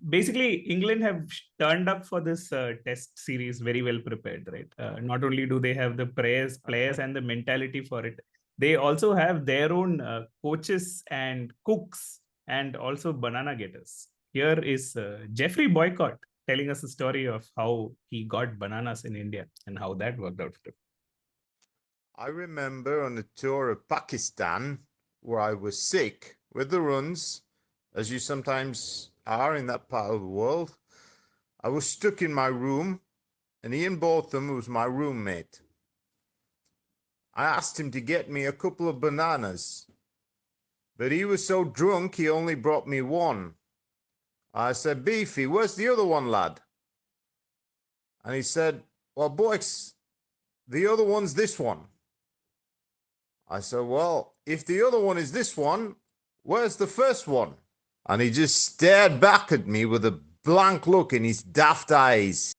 basically, England have turned up for this test series very well prepared, right? Not only do they have the players and the mentality for it, they also have their own coaches and cooks and also banana getters. Here is Geoffrey Boycott telling us a story of how he got bananas in India and how that worked out for him. I remember on a tour of Pakistan where I was sick with the runs, as you sometimes are in that part of the world. I was stuck in my room, and Ian Botham was my roommate. I asked him to get me a couple of bananas, but he was so drunk he only brought me one. I said, Beefy, where's the other one, lad? And he said, well, boys, the other one's this one. I said, well, if the other one is this one, where's the first one? And he just stared back at me with a blank look in his daft eyes.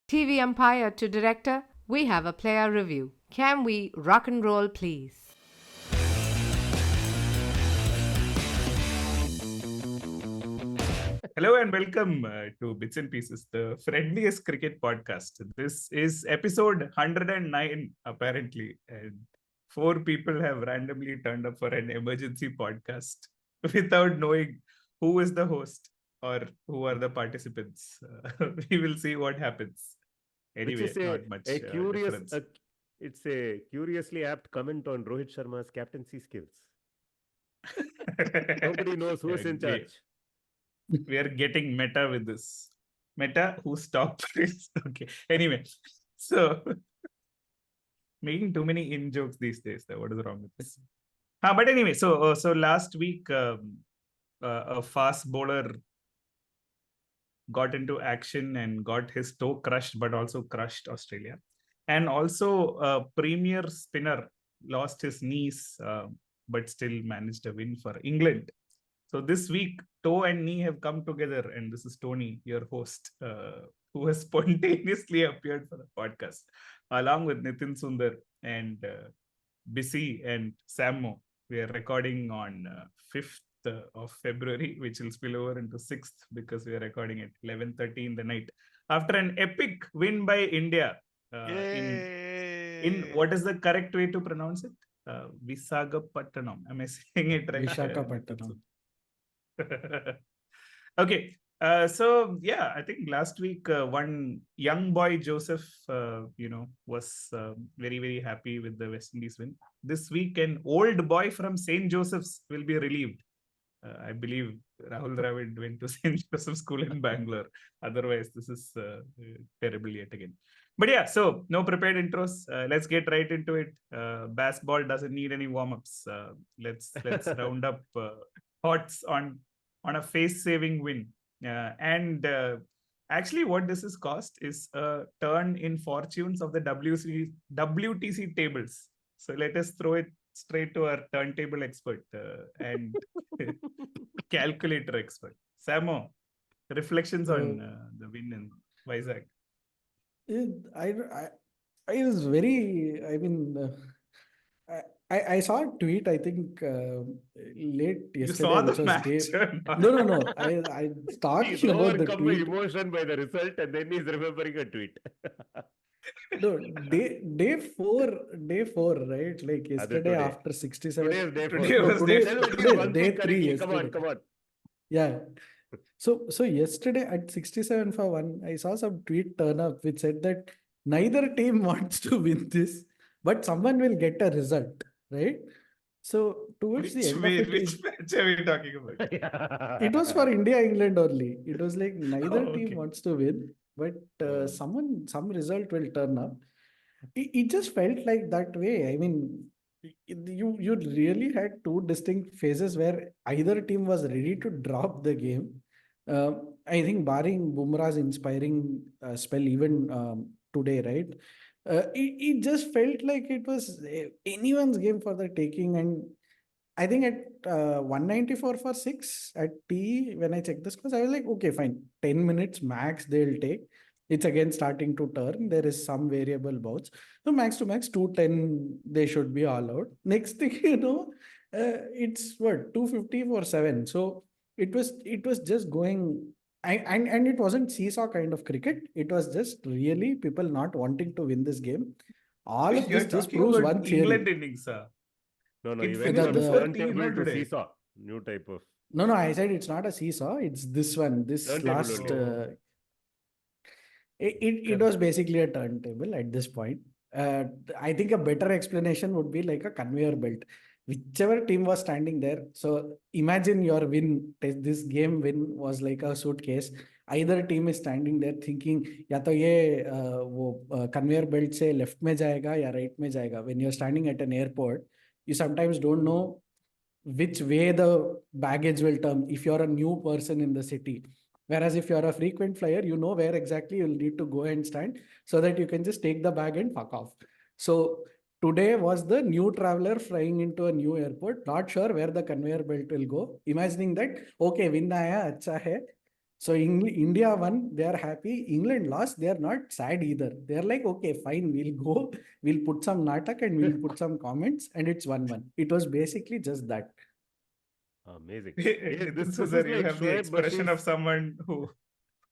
TV umpire to director, we have a player review. Can we rock and roll, please? Hello and welcome to Bits and Pieces, the friendliest cricket podcast. This is episode 109, apparently, and 4 people have randomly turned up for an emergency podcast without knowing who is the host or who are the participants. We will see what happens. Anyway, not much difference. It's a curiously apt comment on Rohit Sharma's captaincy skills. Nobody knows who's in charge. We are getting meta with this. Meta, who stopped this? Okay. Anyway, so making too many in jokes these days. What is wrong with this? But anyway, so last week, a fast bowler got into action and got his toe crushed, but also crushed Australia. And also a premier spinner lost his knees, but still managed a win for England. So this week, toe and knee have come together, and this is Tony, your host, who has spontaneously appeared for the podcast, along with Nitin Sundar and Bisi and SpamMo. We are recording on 5th of February, which will spill over into 6th because we are recording at 11:30 in the night. After an epic win by India in what is the correct way to pronounce it? Visagapattanam. Am I saying it right? Vishakhapattanam. Okay. So yeah, I think last week one young boy Joseph, was very, very happy with the West Indies win. This week, an old boy from St. Joseph's will be relieved. I believe Rahul Dravid went to St. Joseph School in Bangalore. Otherwise, this is terrible yet again. But yeah, so no prepared intros. Let's get right into it. Bazball doesn't need any warm-ups. Let's round up thoughts on a face-saving win. Actually, what this has cost is a turn in fortunes of the WTC tables. So let us throw it straight to our turntable expert and calculator expert. Samo, reflections on the win in Vizag. I was very, I saw a tweet, I think, late yesterday. You saw the match? No. I talking about the tweet. Emotion by the result, and then he's remembering a tweet. No, day four, right? Like yesterday after 67. Today day 3 yesterday. Come on. Yeah. So yesterday at 67 for 1, I saw some tweet turn up which said that neither team wants to win this, but someone will get a result, right? So towards the end of it, which match are we talking about? It was for India-England only. It was like neither team wants to win, but some result will turn up. It just felt like that way. I mean, you really had 2 distinct phases where either team was ready to drop the game. I think barring Bumrah's inspiring spell even today, right? It just felt like it was anyone's game for the taking. And I think at 194 for 6 at T, when I checked the scores, I was like, okay, fine. 10 minutes max they'll take. It's again starting to turn. There is some variable bouts. So max to max, 210, they should be all out. Next thing, it's what, 250 for 7. So it was just going. And it wasn't seesaw kind of cricket. It was just really people not wanting to win this game. All of You're this just talking proves about one theory. England innings, sir. No, It he went finished from The before tea, turntable not to today. seesaw. New type of No, I said it's not a seesaw. It's this one. This turntable last. only. It was basically a turntable at this point. Uh, I think a better explanation would be like a conveyor belt. Whichever team was standing there. So imagine your win. This game win was like a suitcase. Either team is standing there thinking, या तो ये वो conveyor belt से left में जाएगा या right में जाएगा. When you're standing at an airport, you sometimes don't know which way the baggage will turn if you're a new person in the city. Whereas if you're a frequent flyer, you know where exactly you'll need to go and stand so that you can just take the bag and fuck off. So today was the new traveler flying into a new airport, not sure where the conveyor belt will go, imagining that, okay, win aaya, acha hai. So India won, they are happy. England lost, they are not sad either. They are like, okay, fine, we'll go, we'll put some natak and we'll put some comments, and it's 1-1. It was basically just that. Amazing. Nitin This sir, is you like have the Shoaib expression of Bashir's. someone who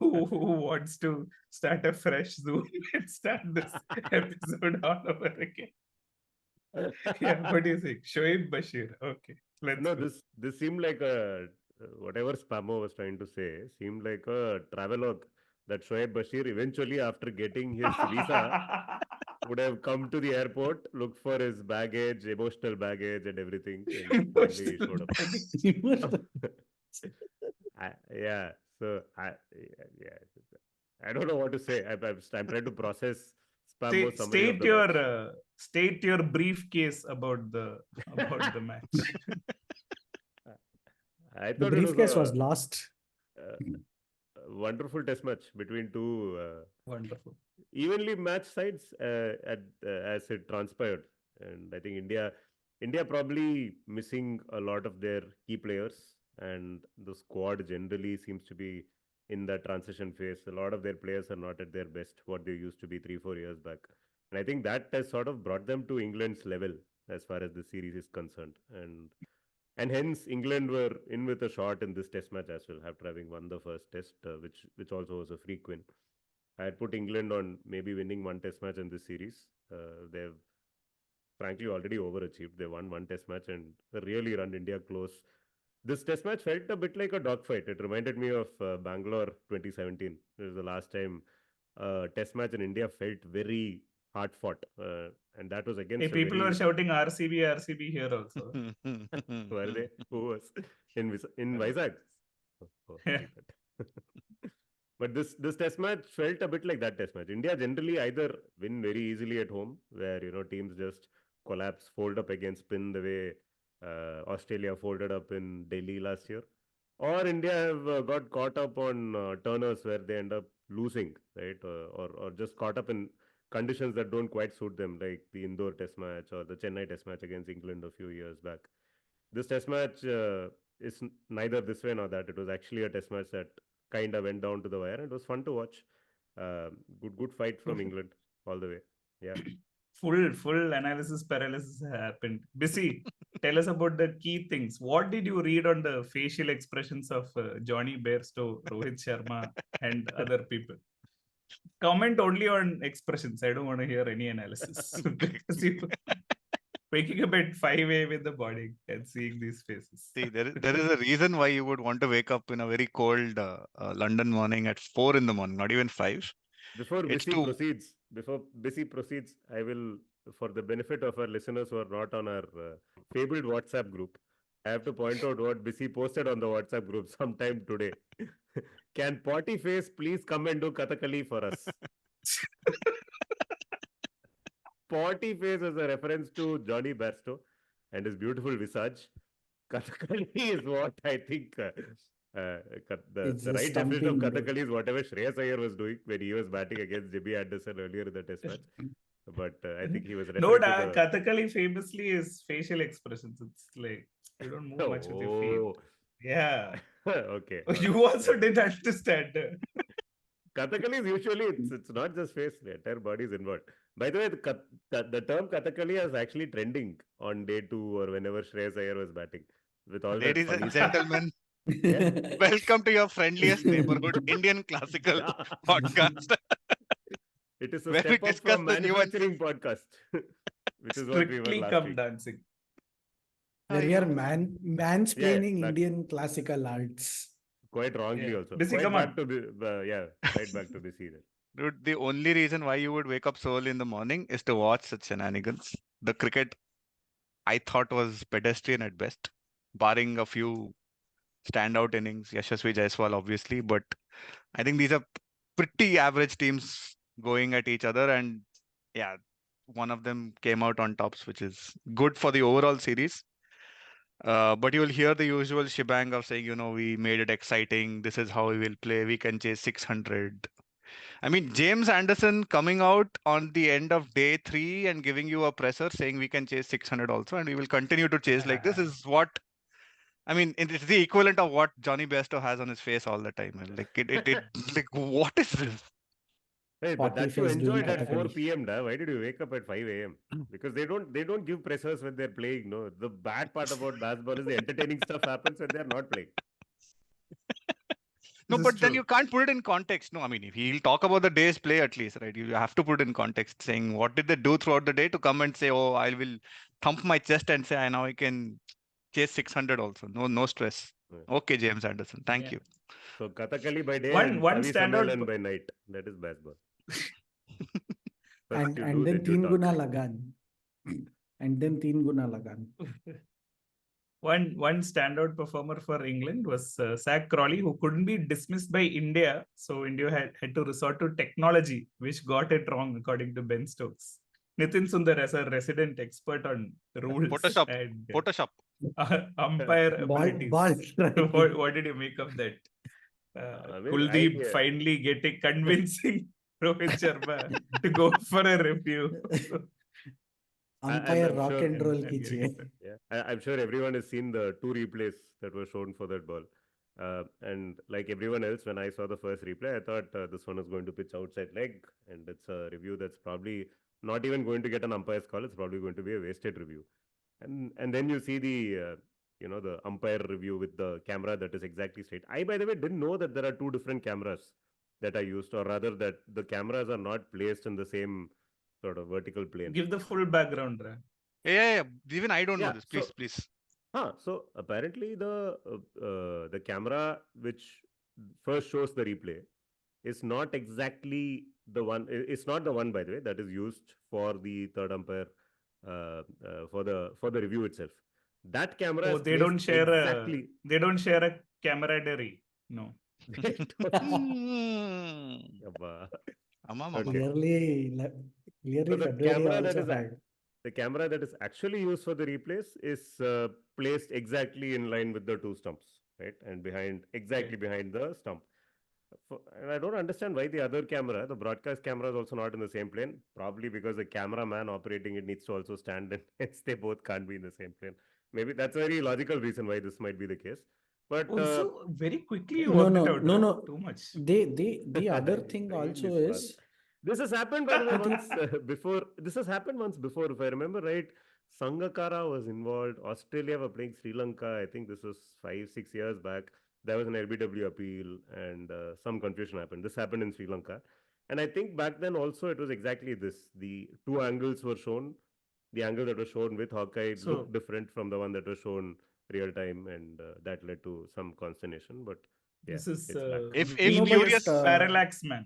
wants to start a fresh Zoom and start this episode all over again. Yeah, what do you think? Shoaib Bashir. Okay, let's No, go. this seemed like a whatever SpamMo was trying to say seemed like a travelogue that Shoaib Bashir eventually, after getting his visa, would have come to the airport, looked for his baggage, emotional baggage, and everything, and finally Emotional showed up. baggage. Yeah, so I don't know what to say. I'm trying to process SpamMo's summary of the match. State your briefcase about the match. I The thought it was briefcase was a lost. wonderful test match between two Wonderful. evenly matched sides as it transpired, and I think India probably missing a lot of their key players, and the squad generally seems to be in that transition phase. A lot of their players are not at their best, what they used to be 3-4 years back, and I think that has sort of brought them to England's level as far as the series is concerned, and hence England were in with a shot in this test match as well, after having won the first test, which also was a free win. I had put England on maybe winning one test match in this series. They've frankly already overachieved. They won one test match and really run India close. This test match felt a bit like a dogfight. It reminded me of Bangalore 2017. It was the last time test match in India felt very hard fought. And that was against Hey, people were shouting RCB here also. Were they? Who was? In Vizag? Oh, Yeah. But this test match felt a bit like that test match. India generally either win very easily at home, where teams just collapse, fold up against spin the way Australia folded up in Delhi last year, or India have got caught up on turners where they end up losing, right? Or just caught up in conditions that don't quite suit them, like the Indore test match or the Chennai test match against England a few years back. This test match is neither this way nor that. It was actually a test match that kind of went down to the wire, and it was fun to watch. Good fight from England all the way. Yeah. Full analysis paralysis happened. Bisi, tell us about the key things. What did you read on the facial expressions of Johnny Bairstow, Rohit Sharma, and other people? Comment only on expressions. I don't want to hear any analysis. Because you waking up at 5 a.m. in the morning and seeing these faces. See, there is a reason why you would want to wake up in a very cold London morning at 4 in the morning, not even 5. Before It's Bisi proceeds, I will, for the benefit of our listeners who are not on our fabled WhatsApp group, I have to point out what Bisi posted on the WhatsApp group sometime today. Can Potty Face please come and do Kathakali for us? Potty Face is a reference to Johnny Bairstow and his beautiful visage. Kathakali is what I think the right definition of Kathakali is whatever Shreyas Iyer was doing when he was batting against Jimmy Anderson earlier in the test match. But I think he was referring to the... Kathakali famously is facial expressions. It's like you don't move much with your feet. Yeah. Okay. You also didn't understand. Kathakali is usually, it's not just face, the entire body is involved. By the way, the term Kathakali is actually trending on day 2 or whenever Shreyas Iyer was batting. With all Ladies that and gentlemen, Welcome to your friendliest neighborhood Indian classical podcast, It is a where we step up discuss from the nuances. manufacturing podcast, which is what we were Strictly last come week. dancing. Where we are mansplaining that- Indian classical arts. Quite wrongly Yeah. also. Bisi, Quite come back on. to the right back to Bisi then. Dude, the only reason why you would wake up so early in the morning is to watch such shenanigans. The cricket, I thought, was pedestrian at best, barring a few standout innings. Yashasvi Jaiswal, obviously, but I think these are pretty average teams going at each other, and yeah, one of them came out on tops, which is good for the overall series. But you'll hear the usual shebang of saying, we made it exciting. This is how we will play. We can chase 600. I mean, James Anderson coming out on the end of day 3 and giving you a presser saying we can chase 600 also, and we will continue to chase like this is what. I mean, it's the equivalent of what Johnny Bairstow has on his face all the time. Like, what is this? Hey, but Potty that you face doing enjoyed at 4 Kathakali. p.m. Da? Why did you wake up at 5 a.m.? Because they don't give pressers when they're playing. No, the bad part about Bazball is the entertaining stuff happens when they're not playing. No, This is but then true. you can't put it in context. No, I mean, if he'll talk about the day's play at least, right? You have to put it in context, saying what did they do throughout the day to come and say, oh, I will thump my chest and say, I now I can chase 600 also. No stress. Yeah. Okay, James Anderson, thank Yeah. you. So Kathakali by day One and Savi standout. Sammelan by night. That is Bazball. And then teen guna lagan. And then teen guna lagan. One standout performer for England was Zach Crawley, who couldn't be dismissed by India. So India had to resort to technology, which got it wrong, according to Ben Stokes. Nitin Sundar, as a resident expert on rules Photoshop. and Photoshop. umpire abilities. What did you make of that? Kuldeep finally convincing Rohit Sharma to go for a review. Umpire rock and roll kijiye. Yeah, I'm sure everyone has seen the 2 replays that were shown for that ball. And like everyone else, when I saw the first replay, I thought this one is going to pitch outside leg, and it's a review that's probably not even going to get an umpire's call. It's probably going to be a wasted review. And then you see the the umpire review with the camera that is exactly straight. I, by the way, didn't know that there are 2 different cameras that are used, or rather that the cameras are not placed in the same sort of vertical plane. Give the full background, Ra. Yeah. Even I don't know this. Please. So apparently the camera which first shows the replay is not exactly the one. It's not the one, by the way, that is used for the third umpire for the review itself. That camera. They don't share a camaraderie. No. Clearly, February also had. The camera that is actually used for the replays is placed exactly in line with the 2 stumps, right? And behind the stump. And I don't understand why the other camera, the broadcast camera, is also not in the same plane. Probably because the cameraman operating it needs to also stand, and hence they both can't be in the same plane. Maybe that's a very logical reason why this might be the case. But also, very quickly you worked it out. No. Too much. The other thing also is. This has happened, by the way, once before. This has happened once before, if I remember right. Sangakkara was involved. Australia were playing Sri Lanka. I think this was 5-6 years back. There was an LBW appeal and some confusion happened. This happened in Sri Lanka. And I think back then also it was exactly this. The 2 angles were shown. The angle that was shown with Hawkeye looked different from the one that was shown real time, and that led to some consternation. But yeah, this is if curious parallax man.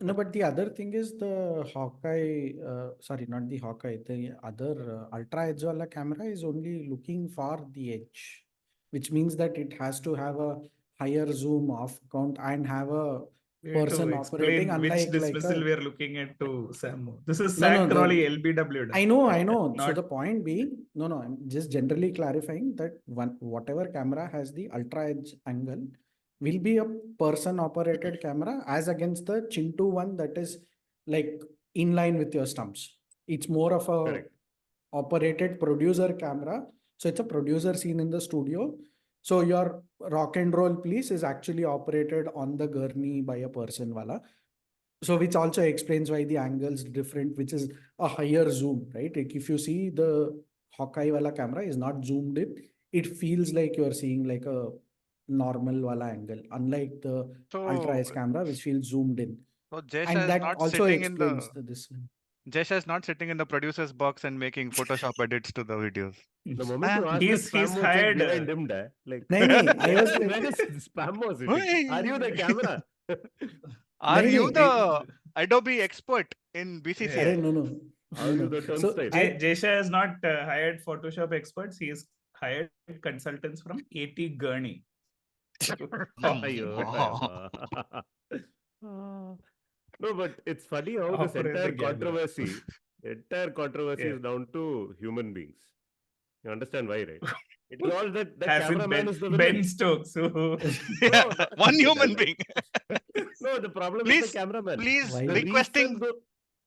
No, but the other thing is the Hawkeye, sorry, not the Hawkeye, the other ultra edge wala camera is only looking for the edge, which means that it has to have a higher zoom off count and have a person operating. Which dismissal we are looking at to SpamMo. This is Zach Crawley LBW. I know. So the point being, I'm just generally clarifying that whatever camera has the ultra edge angle will be a person operated camera as against the Chintu one that is like in line with your stumps. It's more of a operated producer camera. So it's a producer scene in the studio. So your rock and roll piece is actually operated on the gurney by a person wala. So which also explains why the angle is different, which is a higher zoom, right? Like if you see the Hawkeye wala camera is not zoomed in, it feels like you're seeing like a normal wala angle, unlike the ultra So, S camera, which feels zoomed in. so Jesha And is that not also sitting in explains the this. Jesha is not sitting in the producer's box and making Photoshop edits to the videos. The moment you ask He's the SpamMo check hired. behind him, like, Nahi, I was where like, is SpamMo sitting? Are you the camera? Are Nahi, you nahi. the Adobe expert in BCCI? Arey, no. Are you the So turnstile? Jesha has not hired Photoshop experts. He has hired consultants from KT Gurney. Ayyo, ayyo. No, but it's funny how this Operate the entire camera. controversy Yeah. is down to human beings. You understand why, right? It is all that the As in cameraman is the Ben villain. Stokes. Who... No, One human being. no, the problem is the Please, cameraman. please, Why?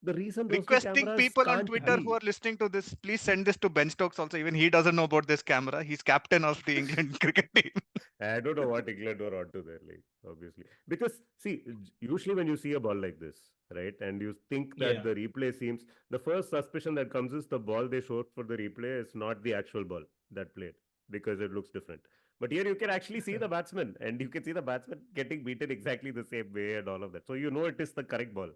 The reason those two requesting cameras people on can't Twitter be. who are listening to this, please send this to Ben Stokes also. Even he doesn't know about this camera. He's captain of the England cricket team. I don't know what England were onto there, like, obviously. Because, see, usually when you see a ball like this, right, and you think that Yeah. the replay seems, the first suspicion that comes is the ball they showed for the replay is not the actual ball that played, because it looks different. But here you can actually see the batsman, and you can see the batsman getting beaten exactly the same way and all of that. So you know it is the correct ball,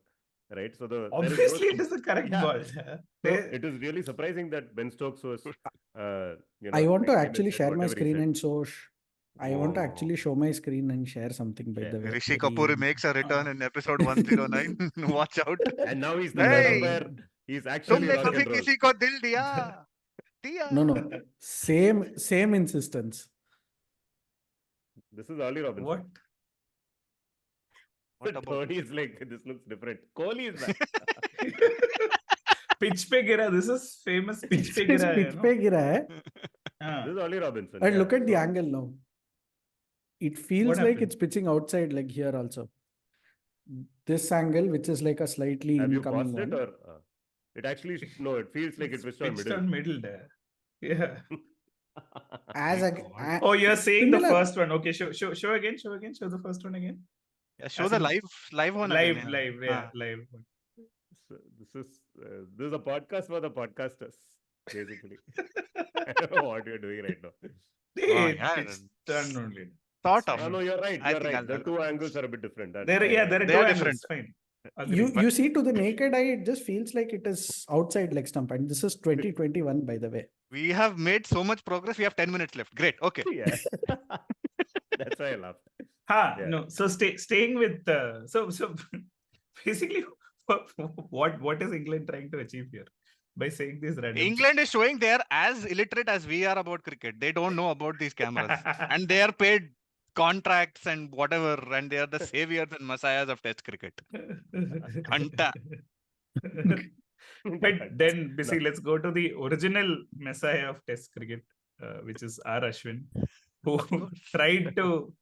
right? So Obviously, it is the correct ball. So it is really surprising that Ben Stokes was, I want to came and actually said share my whatever he screen said. and show. I want to Whoa. actually show my screen and share something, by the way. Rishi Very- Kapoor makes a return in episode 109. Watch out. And now he's the third Hey, umpire. He's actually तुमने rock कभी and roll. किसी को दिल दिया? दिया. No. Same insistence. This is Ollie Robinson. What? What about Tony is like, this looks different. Kohli is back. Pitch pe gira. This is famous pitch pe gira. Pitch pe gira hai. This is Ollie Robinson. And yeah. look at the So- angle now. It feels What like happened? it's pitching outside, like here also. This angle, which is like a slightly Have you incoming paused it one. or? It actually, no, it feels like it It's pitched on pitched middle. on middle there. Yeah. As a, Oh, you're saying the Similar. first one. Okay, show again. Show the first one again. Yeah, show As the in- live one Live, again. live, yeah, live. So this is a podcast for the podcasters, basically. I don't know what you're doing right now. Hey, yeah, it's done only. Sort It's of. fine. No, you're right. I You're think right. The I'll- two angles are a bit different. There are They two are angles. different. Fine. Agree. you see to the naked eye, it just feels like it is outside leg stump. And this is 2021, by the way. We have made so much progress. We have 10 minutes left. Great. Okay. Yeah. That's why I laughed. Yeah. No. So staying with so basically, what is England trying to achieve here by saying this random? England is showing they are as illiterate as we are about cricket. They don't know about these cameras. And they are paid contracts and whatever. And they are the saviors and messiahs of Test cricket. Anta. But then, Bisi, let's go to the original messiah of Test cricket, which is R. Ashwin, who tried to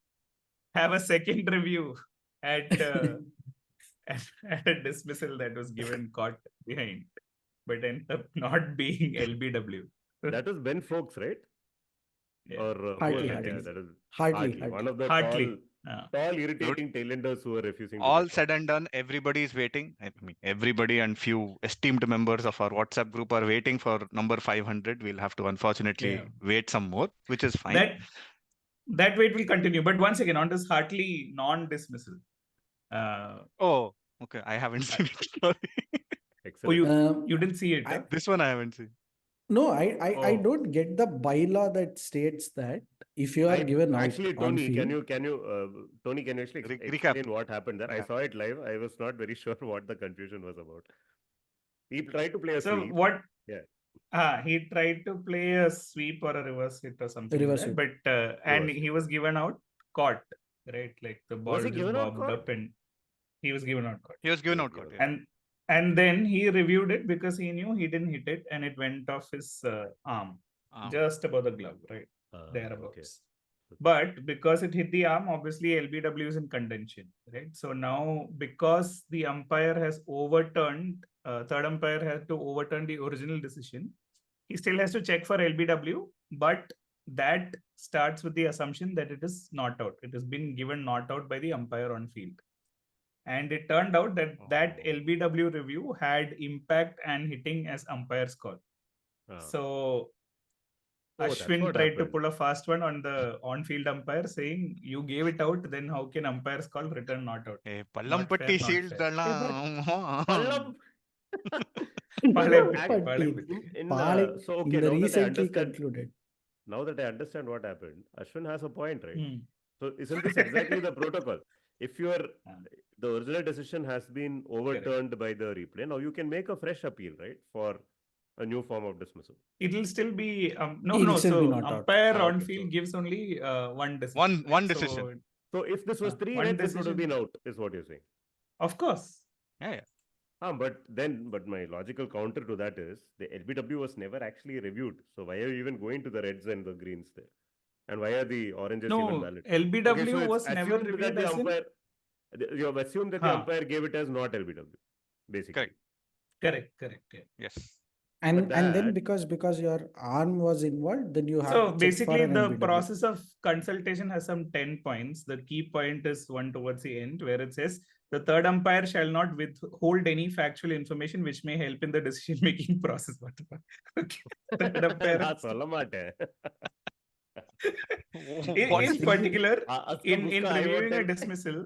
have a second review at a dismissal that was given caught behind, but ended up not being LBW. That was Ben Folks, right? Yeah. Or who Hartley, was it? Hartley. Yeah, that is Hardly. One of the Hartley. tall, irritating tailenders who are refusing. to All get said and done, everybody is waiting. I mean, everybody and few esteemed members of our WhatsApp group are waiting for number 500. We'll have to unfortunately Yeah. wait some more, which is fine. That wait will continue. But once again, on this Hartley non-dismissal. Oh, okay. I haven't seen it. Sorry. Excellent. You didn't see it? huh? This one I haven't seen. No, I Oh. don't get the bylaw that states that if you are given out Actually, on Tony, field, can you Tony, can you actually Recap. explain what happened there? I Yeah. saw it live. I was not very sure what the confusion was about. He tried to play a So sweep. what? Yeah. He tried to play a sweep or a reverse hit or something. Reverse like hit. that, but and Reverse he was given out caught, right? Like the ball Was he just given out bobbed caught? up and he was given out caught. He was given He out. was Caught, given yeah. And then he reviewed it because he knew he didn't hit it and it went off his arm, just above the glove, right? Thereabouts. Okay. But because it hit the arm, obviously LBW is in contention, right? So now because the umpire has overturned, third umpire had to overturn the original decision, he still has to check for LBW, but that starts with the assumption that it is not out. It has been given not out by the umpire on field. And it turned out that that LBW review had impact and hitting as umpire's call. Ah. So that's Ashwin what tried to happened. pull a fast one on the on-field umpire, saying, "You gave it out, then how can umpires call return not out? Hey, Not fair, Pallampatti not shields fair." Pallam. Palayapatti, But Palayapatti. So in okay, the now that I recently understand, concluded. what happened, Ashwin has a point, right? Hmm. So isn't this exactly the protocol? If the Ah, original decision has been correct. overturned by the replay, now you can make a fresh appeal, right, for a new form of dismissal. It'll still be He'll still be So not out. umpire Ah, on okay, field so gives only one decision. one right? decision. so if this was three One reds, it would have decision, been out, is what you're saying. of course. Yeah. But my logical counter to that is the LBW was never actually reviewed. So why are you even going to the reds and the greens there? And why are the oranges even No, valid? LBW Okay, so it's was never assumed that reviewed the as in. umpire, you have assumed that the umpire gave it as not LBW, basically. Correct. Correct. Yeah. Yes. And then that- because your arm was involved, then you have So to check for basically, an the LBW. process of consultation has some 10 points. The key point is one towards the end, where it says the third umpire shall not withhold any factual information which may help in the decision-making process. What the fuck? Okay. Third umpire. நான் சொல்ல மாட்டேன். In particular, Ask the in Puska, I won't reviewing a tell. dismissal,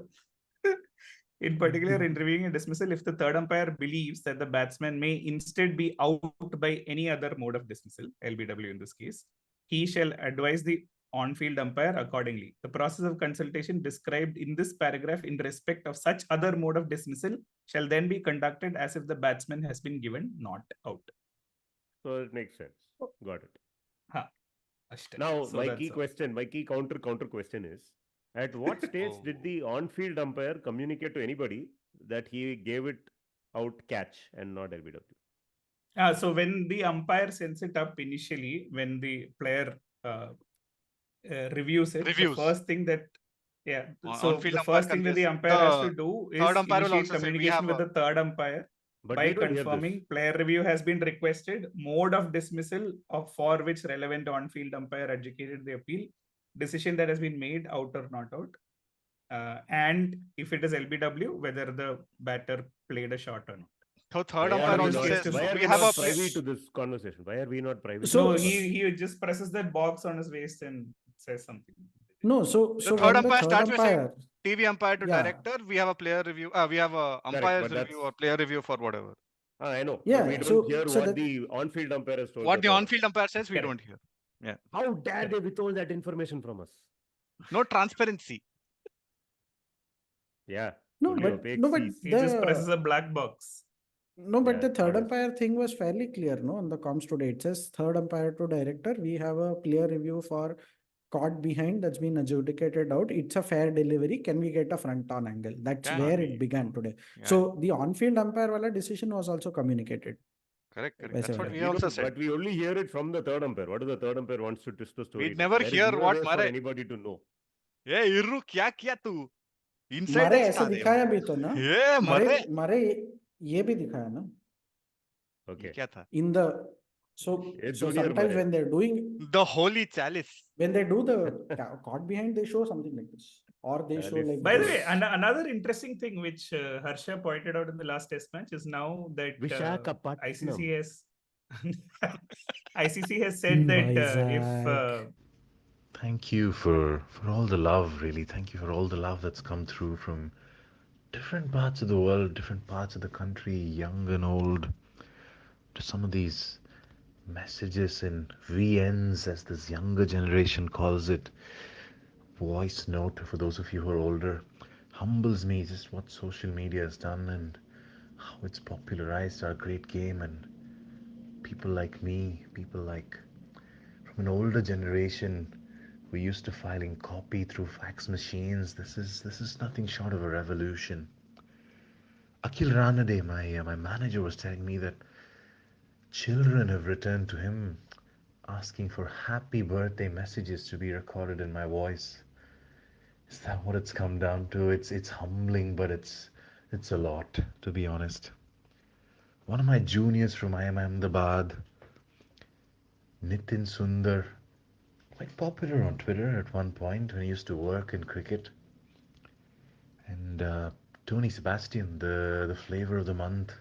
in particular, in reviewing a dismissal, if the third umpire believes that the batsman may instead be out by any other mode of dismissal, LBW in this case, he shall advise the on-field umpire accordingly. The process of consultation described in this paragraph in respect of such other mode of dismissal shall then be conducted as if the batsman has been given not out. So it makes sense. Got it. Now, So my that's key all. question, my key counter question is, at what stage did the on-field umpire communicate to anybody that he gave it out catch and not LBW? So when the umpire sends it up initially, when the player reviews it, the first thing that so the first thing that the umpire has to do is initiate communication with the third umpire by confirming player review has been requested, mode of dismissal for which relevant on-field umpire adjudicated the appeal, decision that has been made, out or not out, and if it is LBW, whether the batter played a shot or not. So third umpire also says why are we not privy to this conversation? Why are we not privy? So he just presses that box on his waist and says something. No, so the third umpire starts with saying TV umpire to director. We have a player review. We have a umpire's review or player review for whatever. I know. Yeah, but we don't hear what the on-field umpire has told. What the on-field umpire says, we don't hear. Yeah. How dare they withhold that information from us? No transparency. Yeah. No, but he just presses a black box. No, but the third umpire thing was fairly clear, no? On the comms today, it says third umpire to director. We have a player review for caught behind that's been adjudicated out. It's a fair delivery. Can we get a front on angle? That's where it began today. Yeah. So the on-field umpire wala decision was also communicated. Correct. That's what we also said. But we only hear it from the third umpire. What does the third umpire wants to twist the story? We never hear what for anybody to know. Yeah, Irru, kya kiya tu? Inside ऐसे दिखाया भी तो ना? Yeah, मरे ये भी दिखाया ना? Okay. क्या था? In the so sometimes when they're doing the holy chalice, when they do the caught behind, they show something like this, or they show like. By the way, another interesting thing which Harsha pointed out in the last test match is now that ICC has said that if thank you for all the love, really. Thank you for all the love that's come through from different parts of the world, different parts of the country, young and old, to some of these messages and VNs, as this younger generation calls it. Voice note, for those of you who are older, humbles me just what social media has done and how it's popularized our great game, and people like me, people like from an older generation who used to filing copy through fax machines. This is nothing short of a revolution. Akhil Ranade, my manager, was telling me that children have returned to him asking for happy birthday messages to be recorded in my voice. Is that what it's come down to? It's humbling, but it's a lot, to be honest. One of my juniors from IIM Ahmedabad, Nitin Sundar, quite popular on Twitter at one point when he used to work in cricket. And Tony Sebastian, the flavor of the month.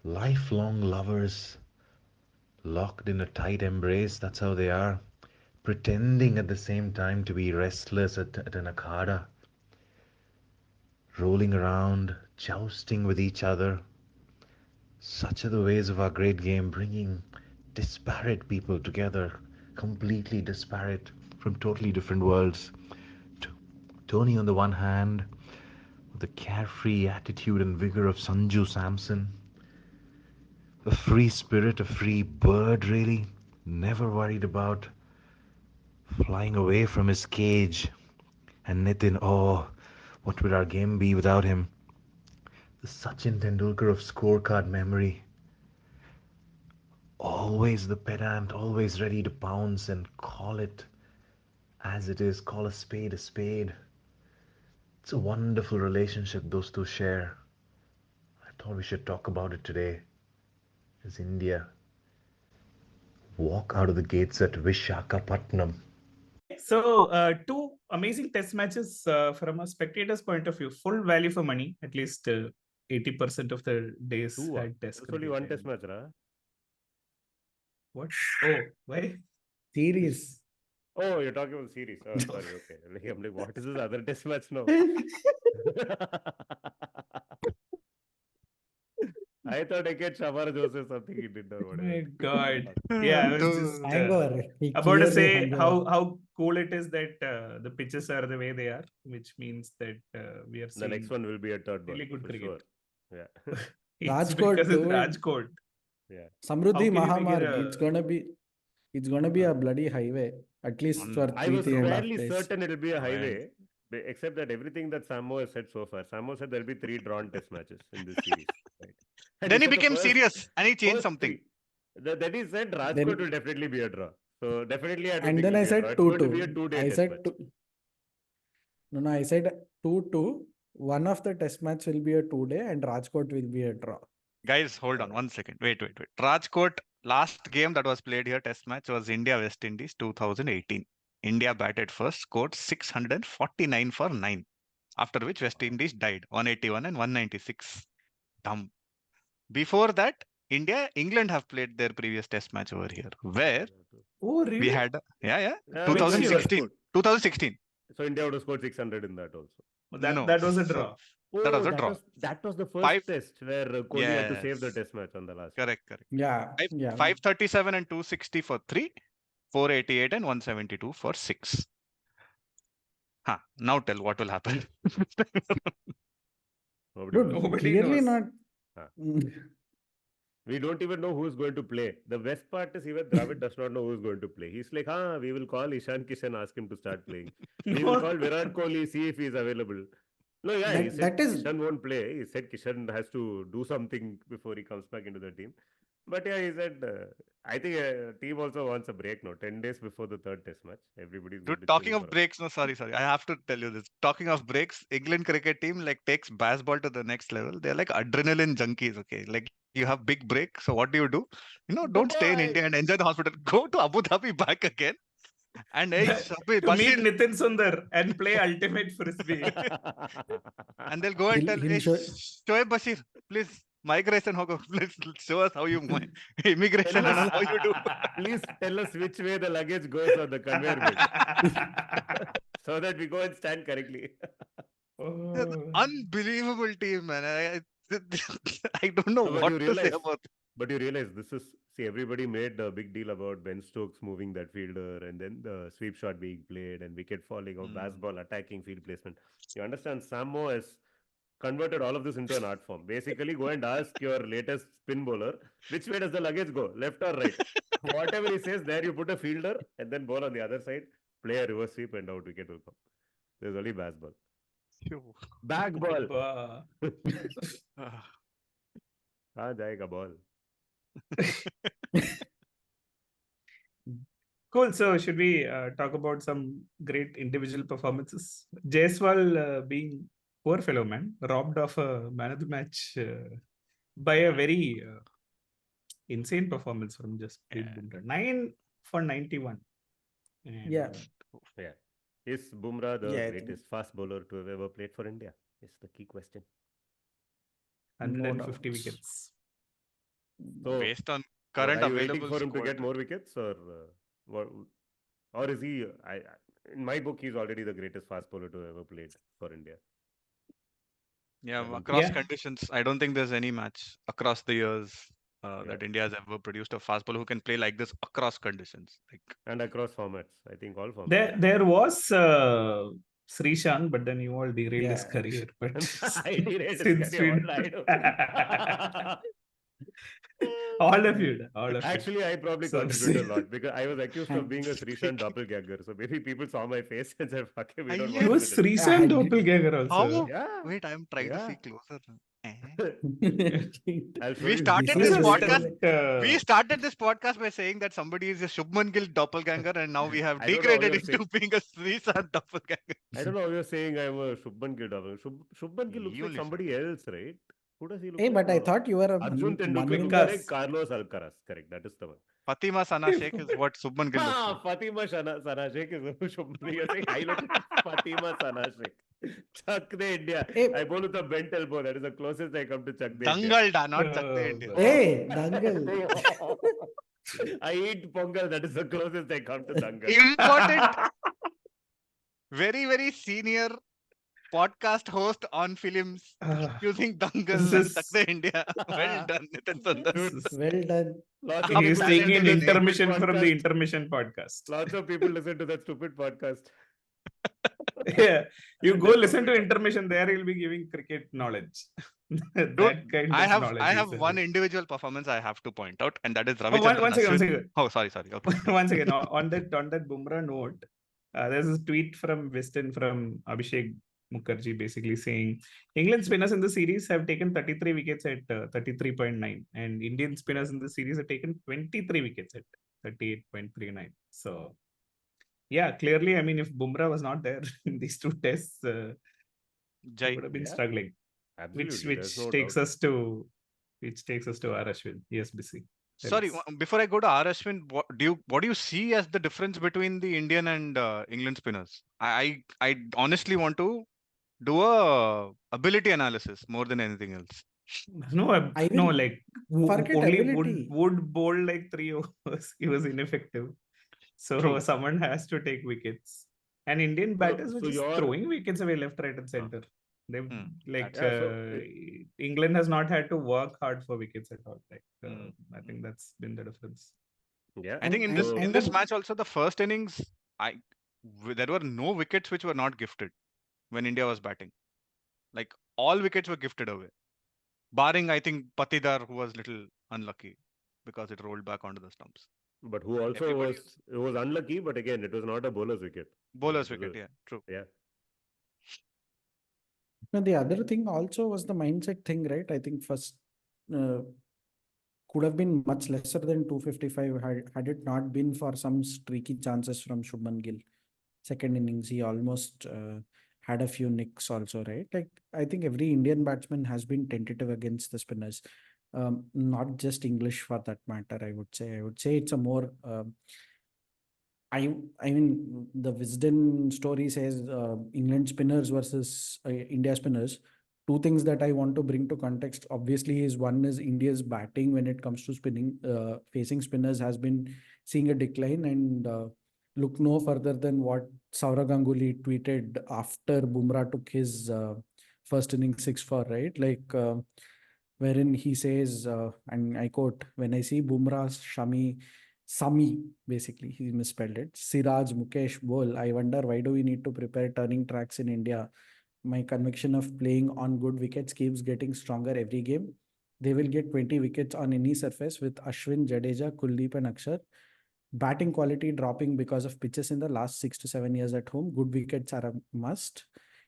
Lifelong lovers, locked in a tight embrace. That's how they are. Pretending at the same time to be restless at an akhada. Rolling around, jousting with each other. Such are the ways of our great game, bringing disparate people together, completely disparate from totally different worlds. Tony on the one hand, with the carefree attitude and vigor of Sanju Samson, a free spirit, a free bird, really, never worried about flying away from his cage. And Nitin, oh, what would our game be without him? The Sachin Tendulkar of scorecard memory. Always the pedant, always ready to pounce and call it as it is, call a spade a spade. It's a wonderful relationship those two share. I thought we should talk about it today. As India walk out of the gates at Vishakhapatnam. So, two amazing test matches from a spectator's point of view. Full value for money. At least 80% of the days had test. There's only one test match, right? What? Oh, why? Series. Oh, you're talking about the series. Oh, sorry. Okay. I'm like, what is this other test match now? I thought I get Shamar Joseph something he did or whatever. My God. Yeah, I was just Hangover. about to say how cool it is that the pitches are the way they are, which means that we are seeing the next one will be a third really ball, good for cricket. sure. Yeah. It's Rajkot because it's too. Rajkot. Yeah. Samruddhi How can you make it Mahamarg. It's gonna be a bloody highway. At least for I three was and a half fairly days. certain it'll be a highway, except that everything that SpamMo has said so far. SpamMo said there'll be 3 drawn test matches in this series. Right? Then he became serious and he changed something. That he said Rajkot will definitely be a draw. So definitely I don't And think then it'll I be a said draw. It's going to be a 2-2. 2-day I test said match. No, I said 2-2. One of the test match will be a 2-day and Rajkot will be a draw. Guys, hold on 1 second. Wait. Rajkot, last game that was played here, test match, was India-West Indies 2018. India batted first, scored 649 for 9. After which West Indies died, 181 and 196. Dumb. Before that, England have played their previous test match over here, where really? we had, 2016. 2016. So India would have scored 600 in that also. That was a draw. That was a draw. That was the first test where Kohli had to save the Yes. test match on the last. Correct. Yeah. 537 and 260 for 3, 488 and 172 for 6. Now tell what will happen. Dude, clearly knows. not. We don't even know who's going to play. The best part is even Dravid does not know who's going to play. He's like, we will call Ishan Kishan, ask him to start playing. We will call Virat Kohli, see if he's available. No, yeah, he said Kishan won't play. He said Kishan has to do something before he comes back into the team. But yeah, he said, I think team also wants a break now. 10 days before the third test match. Everybody's talking of breaks, no, sorry. I have to tell you this. Talking of breaks, England cricket team takes Bazball to the next level. They're like adrenaline junkies, okay? Like you have big break. So what do? Don't stay in India and enjoy the hospital. Go to Abu Dhabi back again. And to meet Nitin Sundar and play ultimate frisbee. And they'll go and tell, Shoaib Bashir, please, migration, please show us how you immigration and how you do. Please tell us which way the luggage goes on the conveyor belt. So that we go and stand correctly. Unbelievable team, man. I don't know what to say about it. But you realize everybody made a big deal about Ben Stokes moving that fielder and then the sweep shot being played and wicket falling or Bazball attacking field placement. You understand, SpamMo has converted all of this into an art form. Basically, go and ask your latest spin bowler, which way does the luggage go, left or right? Whatever he says, there you put a fielder and then ball on the other side, play a reverse sweep and out wicket will come. There's only Bazball. Bag ball. Jayega ball. Cool. So, should we talk about some great individual performances? Jaiswal being poor fellow man, robbed of a man of the match by a very insane performance from Jasprit Bumrah. 9 for 91. And yeah. Is Bumrah the greatest fast bowler to have ever played for India? Is the key question. 150 wickets. So, based on current are you waiting available for him to squad. get more wickets, or what? Or is he? In my book, he's already the greatest fast bowler to ever played for India. Yeah, I don't across Yeah. conditions, I don't think there's any match across the years Yeah. that India has ever produced a fast bowler who can play like this across conditions. Like, And across formats, I think all formats. There was Srishan, but then you all derailed his Yeah. career. But I derailed his since career. we What did I do? all of you, all of you. Actually, I probably So, contributed a lot because I was accused of And being a Srishan doppelganger. So maybe people saw my face and said, "Fuck it, we don't He want He him was to do Srishan had- doppelganger also. how? Yeah, Wait, I'm trying to see yeah. closer. Eh? I'll show We you. started This this is podcast. That, We started this podcast by saying that somebody is a Shubman Gill doppelganger, and now we have I don't know how degraded you're into being a Srishan doppelganger. I don't know how you're saying I'm a Shubman Gill doppelganger. Shubman Gill looks You like only somebody else, right? Who does he look Hey, like? but I No. thought you were a Arjun Tendulkar is Manu. Vikas. correct. Carlos Alcaraz, correct. That is the one. Fatima Sana Sheikh is what Shubman Gill looks like. Fatima Sana Sheikh is who Shubman. You're saying I look like Fatima Sana Sheikh. Chuck the India. Hey. I bowl with a bent elbow. That is the closest I come to Chuck the India. Dangal da, not Chak the India. Hey, Dangal. I eat pongal. That is the closest I come to Dangal. Important, very, very senior podcast host on films using Dangal This and is- Chak the India. Well done, Nitin Sundar. This is- Well done. Lots He He is is taking taking an an intermission from the podcast. intermission podcast. Lots of people listen to that stupid podcast. Yeah, you And go they listen to forget. intermission. There, he'll be giving cricket knowledge. That Dude, kind of I have knowledge. I have is one individual performance I have to point out, and that is Oh, Ravichandran one second, one Ashwin. second. Oh, sorry. Okay. Once again, on that Bumrah note, there's a tweet from Weston from Abhishek Mukherjee basically saying England spinners in the series have taken 33 wickets at 33.9, and Indian spinners in the series have taken 23 wickets at 38.39. So, yeah, clearly, I mean, if Bumrah was not there in these two tests, Jai. he would have been Yeah. struggling. Absolutely. Which there's no takes doubt. us to R. Ashwin. Yes, Bisi. Tell Sorry, us. before I go to R. Ashwin, what do you see as the difference between the Indian and England spinners? I honestly want to do a ability analysis more than anything else. No, I no, will like forget only ability. would bowl like 3 overs. He was ineffective. So True. someone has to take wickets. And Indian batters were so just you're- throwing wickets away left, right, and center. They like Yeah, so England has not had to work hard for wickets at all. Like Hmm. I think that's been the difference. Yeah. I think in And- this and in this then- match also the first innings, there were no wickets which were not gifted when India was batting. Like all wickets were gifted away, barring I think Patidar, who was little unlucky because it rolled back onto the stumps. But who also Everybody was unlucky, but again, it was not a bowler's wicket. Bowler's It was wicket, yeah, true. Yeah. No, the other thing also was the mindset thing, right? I think first could have been much lesser than 255 had it not been for some streaky chances from Shubman Gill. Second innings, he almost had a few nicks also, right? Like I think every Indian batsman has been tentative against the spinners, not just English for that matter. I would say it's a more. I mean, the Wisden story says England spinners versus India spinners. Two things that I want to bring to context, obviously, is one is India's batting when it comes to spinning, facing spinners has been seeing a decline, and look no further than what Saurav Ganguly tweeted after Bumrah took his first inning 6 for, right? Like, wherein he says, and I quote, "When I see Bumrah, Sami, basically, he misspelled it. Siraj, Mukesh, Bol. I wonder why do we need to prepare turning tracks in India? My conviction of playing on good wickets keeps getting stronger every game. They will get 20 wickets on any surface with Ashwin, Jadeja, Kuldeep, and Akshar. Batting quality dropping because of pitches in the last 6 to 7 years at home. Good wickets are a must.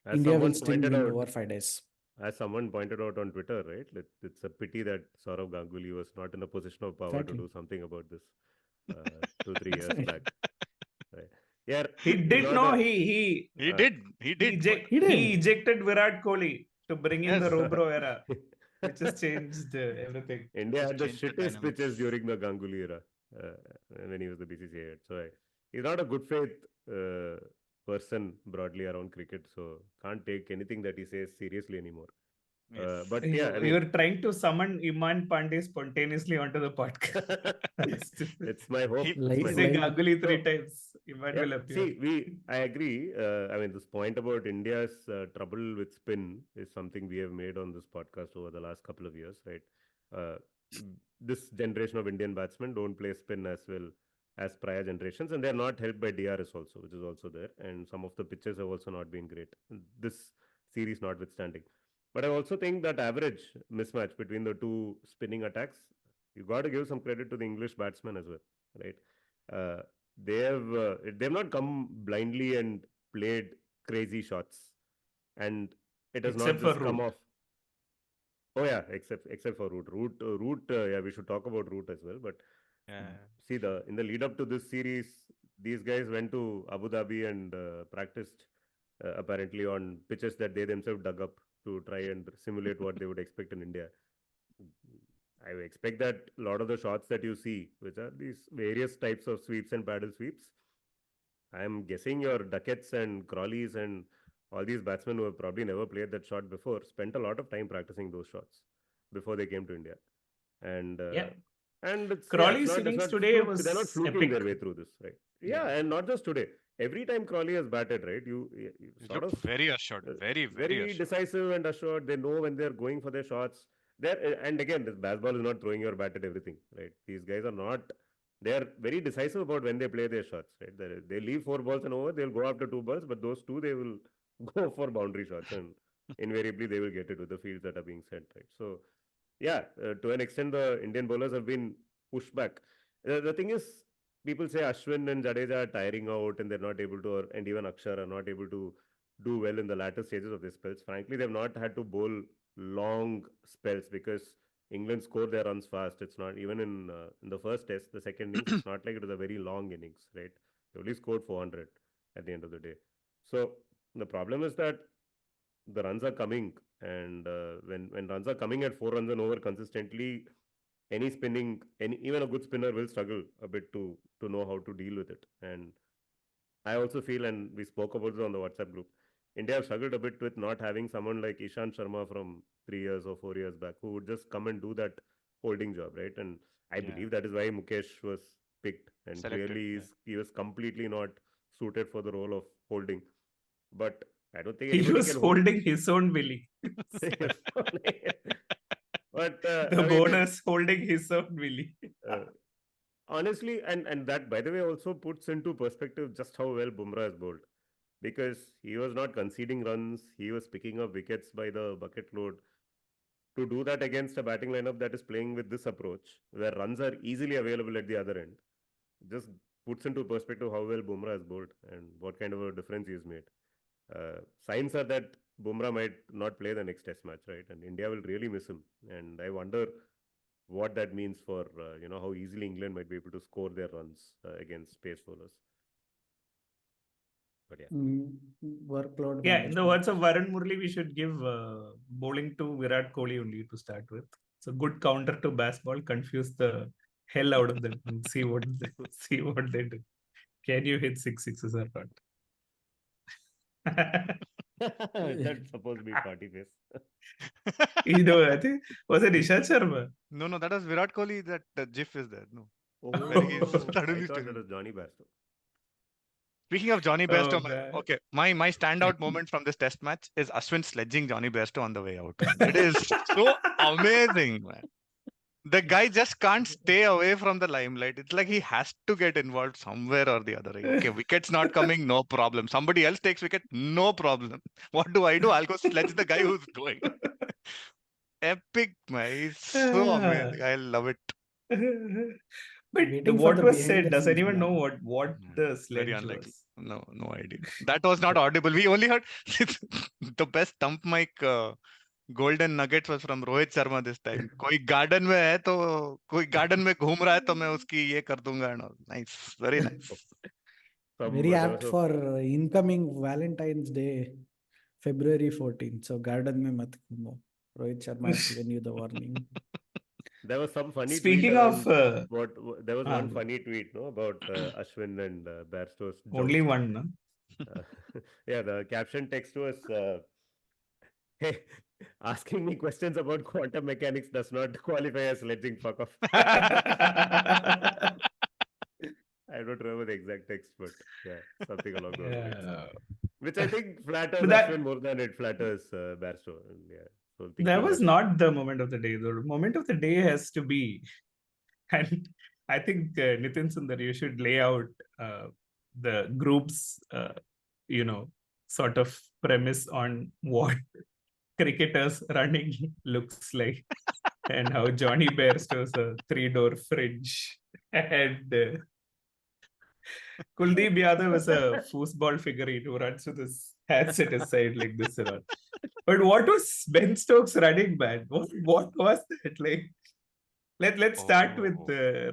As India will someone still pointed win out- over 5 days." As someone pointed out on Twitter, right? It's a pity that Saurav Ganguly was not in a position of power Exactly. to do something about this 2-3 years back. Right. Yeah, He it's did not know a- he He did. he He did. ejected Virat Kohli to bring in the Yes. Robro era, which has changed everything. India Just had the change the shittest dynamics. pitches during the Ganguly era when he was the BCCI head. So he's not a good faith person broadly around cricket. So can't take anything that he says seriously anymore. But yeah, I mean, you're trying to summon Iman Pandey spontaneously onto the podcast. it's my hope. Say Ganguly 3 times. Iman will appear. See, I agree. I mean, this point about India's trouble with spin is something we have made on this podcast over the last couple of years, right? Uh, this generation of Indian batsmen don't play spin as well as prior generations, and they're not helped by DRS also, which is also there. And some of the pitches have also not been great. This series notwithstanding. But I also think that average mismatch between the two spinning attacks, you got to give some credit to the English batsmen as well, right? Uh, they've not come blindly and played crazy shots, and it has Except not just for come Root. off. Oh yeah, except for Root. Yeah, we should talk about Root as well. But see, in the lead up to this series, these guys went to Abu Dhabi and practiced apparently on pitches that they themselves dug up to try and simulate what they would expect in India. I expect that a lot of the shots that you see, which are these various types of sweeps and paddle sweeps, I'm guessing your Duckets and Crawleys and all these batsmen who have probably never played that shot before spent a lot of time practicing those shots before they came to India. And and Crawley's innings today was they're not fluking epic. their way through this, right? Yeah, and not just today. Every time Crawley has batted, right, you sort of very assured, very assured. decisive and assured. They know when they're going for their shots. And again, this Bazball is not throwing your bat at everything, right? These guys are not. They are very decisive about when they play their shots, right? They leave 4 balls and over. They'll go after 2 balls, but those 2 they will go for boundary shots, and invariably they will get it with the fields that are being sent, right? So yeah, to an extent, the Indian bowlers have been pushed back. The thing is, people say Ashwin and Jadeja are tiring out and they're not able to, and even Akshar are not able to do well in the latter stages of their spells. Frankly, they've not had to bowl long spells because England score their runs fast. It's not even in the first test, the second innings. It's not like it was a very long innings, right? They only scored 400 at the end of the day. So the problem is that the runs are coming, and when runs are coming at 4 runs and over consistently, any spinning, even a good spinner will struggle a bit to know how to deal with it. And I also feel, and we spoke about this on the WhatsApp group, India have struggled a bit with not having someone like Ishant Sharma from 3 years or 4 years back who would just come and do that holding job, right? And I believe that is why Mukesh was picked, and Selected, clearly he was completely not suited for the role of holding. But I don't think He anybody was can holding his own willy. But The bonus holding his own willy. honestly, and that, by the way, also puts into perspective just how well Bumrah has bowled, because he was not conceding runs, he was picking up wickets by the bucket load. To do that against a batting lineup that is playing with this approach, where runs are easily available at the other end, just puts into perspective how well Bumrah has bowled and what kind of a difference he has made. Signs are that Bumrah might not play the next test match, right? And India will really miss him. And I wonder what that means for, how easily England might be able to score their runs against pace bowlers. But yeah. Workload. Yeah, in the words of Varun Murli, we should give bowling to Virat Kohli only to start with. So good counter to Bazball, confuse the hell out of them and see what they do. Can you hit 6 sixes or not? That's supposed to be party face. I think was it Ishant Sharma? No, that was Virat Kohli. That GIF is there. No. I thought that was Johnny Bairstow. Speaking of Johnny Bairstow, man. okay, my standout moment from this test match is Ashwin sledging Johnny Bairstow on the way out. It is so amazing, man. The guy just can't stay away from the limelight. It's like he has to get involved somewhere or the other. Okay, wicket's not coming, no problem. Somebody else takes wicket, no problem. What do? I'll go sledge the guy who's going. Epic, man. It's so amazing. I love it. But what was said? Does anyone know what the sledge Very unlikely. was? No idea. That was not audible. We only heard the best thump mic golden nuggets was from Rohit Sharma this time. कोई garden में है तो कोई garden में घूम रहा है तो मैं उसकी ये कर दूंगा and all. Nice, very nice. Very apt for incoming Valentine's Day, February 14th. So garden में मत घूमो. Rohit Sharma has given you the warning. There was some funny Speaking tweet of there was one funny tweet, about Ashwin and Bairstow's only one, no? Yeah, the caption text was, hey, Asking me questions about quantum mechanics does not qualify as sledging. Fuck off. I don't remember the exact text, but yeah, something along those lines. Which I think flatters But that- Ashwin more than it flatters Bairstow. And yeah, so That thinking was that not the moment of the day. The moment of the day has to be, and I think Nitin Sundar, you should lay out the group's, sort of premise on what cricketers running looks like, and how Johnny Bairstow's a 3-door fridge, and Kuldeep Yadav is a foosball figurine who runs with his hands at his side like this and all. But what was Ben Stokes running, man? What was that? Like, let's start with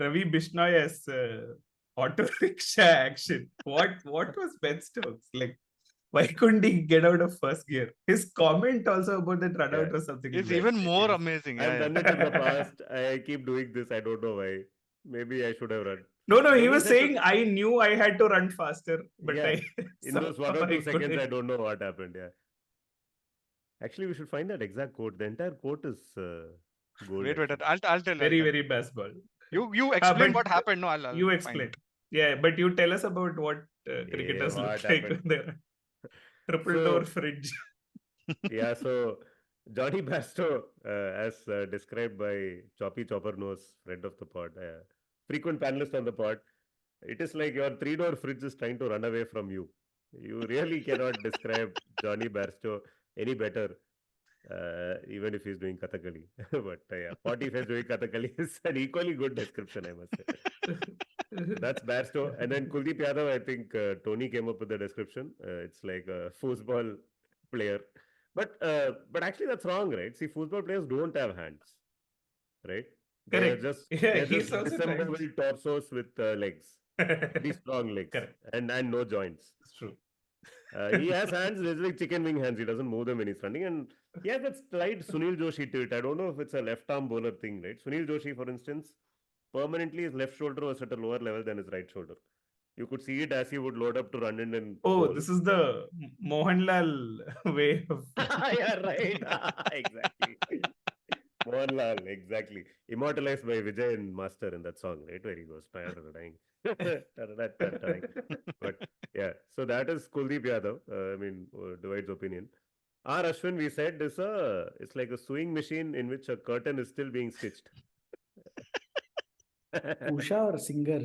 Ravi Bishnoi auto rickshaw action. What was Ben Stokes like? Why couldn't he get out of first gear? His comment also about that run out was something. It's like even that. more amazing. I've Yeah, done it in the past. I keep doing this. I don't know why. Maybe I should have run. No, he Maybe was such a- saying I knew I had to run faster, but Yeah, in those 1 or 2 somehow I seconds, I couldn't. don't know what happened. Yeah. Actually, we should find that exact quote. The entire quote is gold. Wait, actually. I'll tell. Very, I'll tell. very Bazball. You explain but what happened. No, I'll you find explain. it. Yeah, but you tell us about what cricketers what look like happened? when they're triple So- door fridge. Yeah, so Johnny Bairstow, as described by Choppy Chopper Nose, friend of the pod, frequent panelist on the pod, it is like your 3-door fridge is trying to run away from you. You really cannot describe Johnny Bairstow any better, even if he's doing Kathakali. But yeah, what if he's doing Kathakali is an equally good description, I must say. That's Bairstow. And then Kuldeep Yadav, I think Tony came up with the description. It's like a foosball player. But actually that's wrong, right? See, football players don't have hands, right? They're Correct. just Yeah, they're he's just also disassembled trying. torsos with legs, very strong legs, Correct. and no joints. It's true. He has hands, there's like chicken wing hands. He doesn't move them when he's running, and he has that slight Sunil Joshi tilt. I don't know if it's a left arm bowler thing, right? Sunil Joshi, for instance, permanently his left shoulder was at a lower level than his right shoulder. You could see it as he would load up to run in and Oh, bowl. this is the Mohanlal way of. Yeah, right. Exactly. Mohanlal, exactly. Immortalized by Vijay and Master in that song, right? Where he goes, dying. But yeah, so that is Kuldeep Yadav. Divide's opinion. Our Ashwin, we said, it's like a sewing machine in which a curtain is still being stitched. Usha or singer?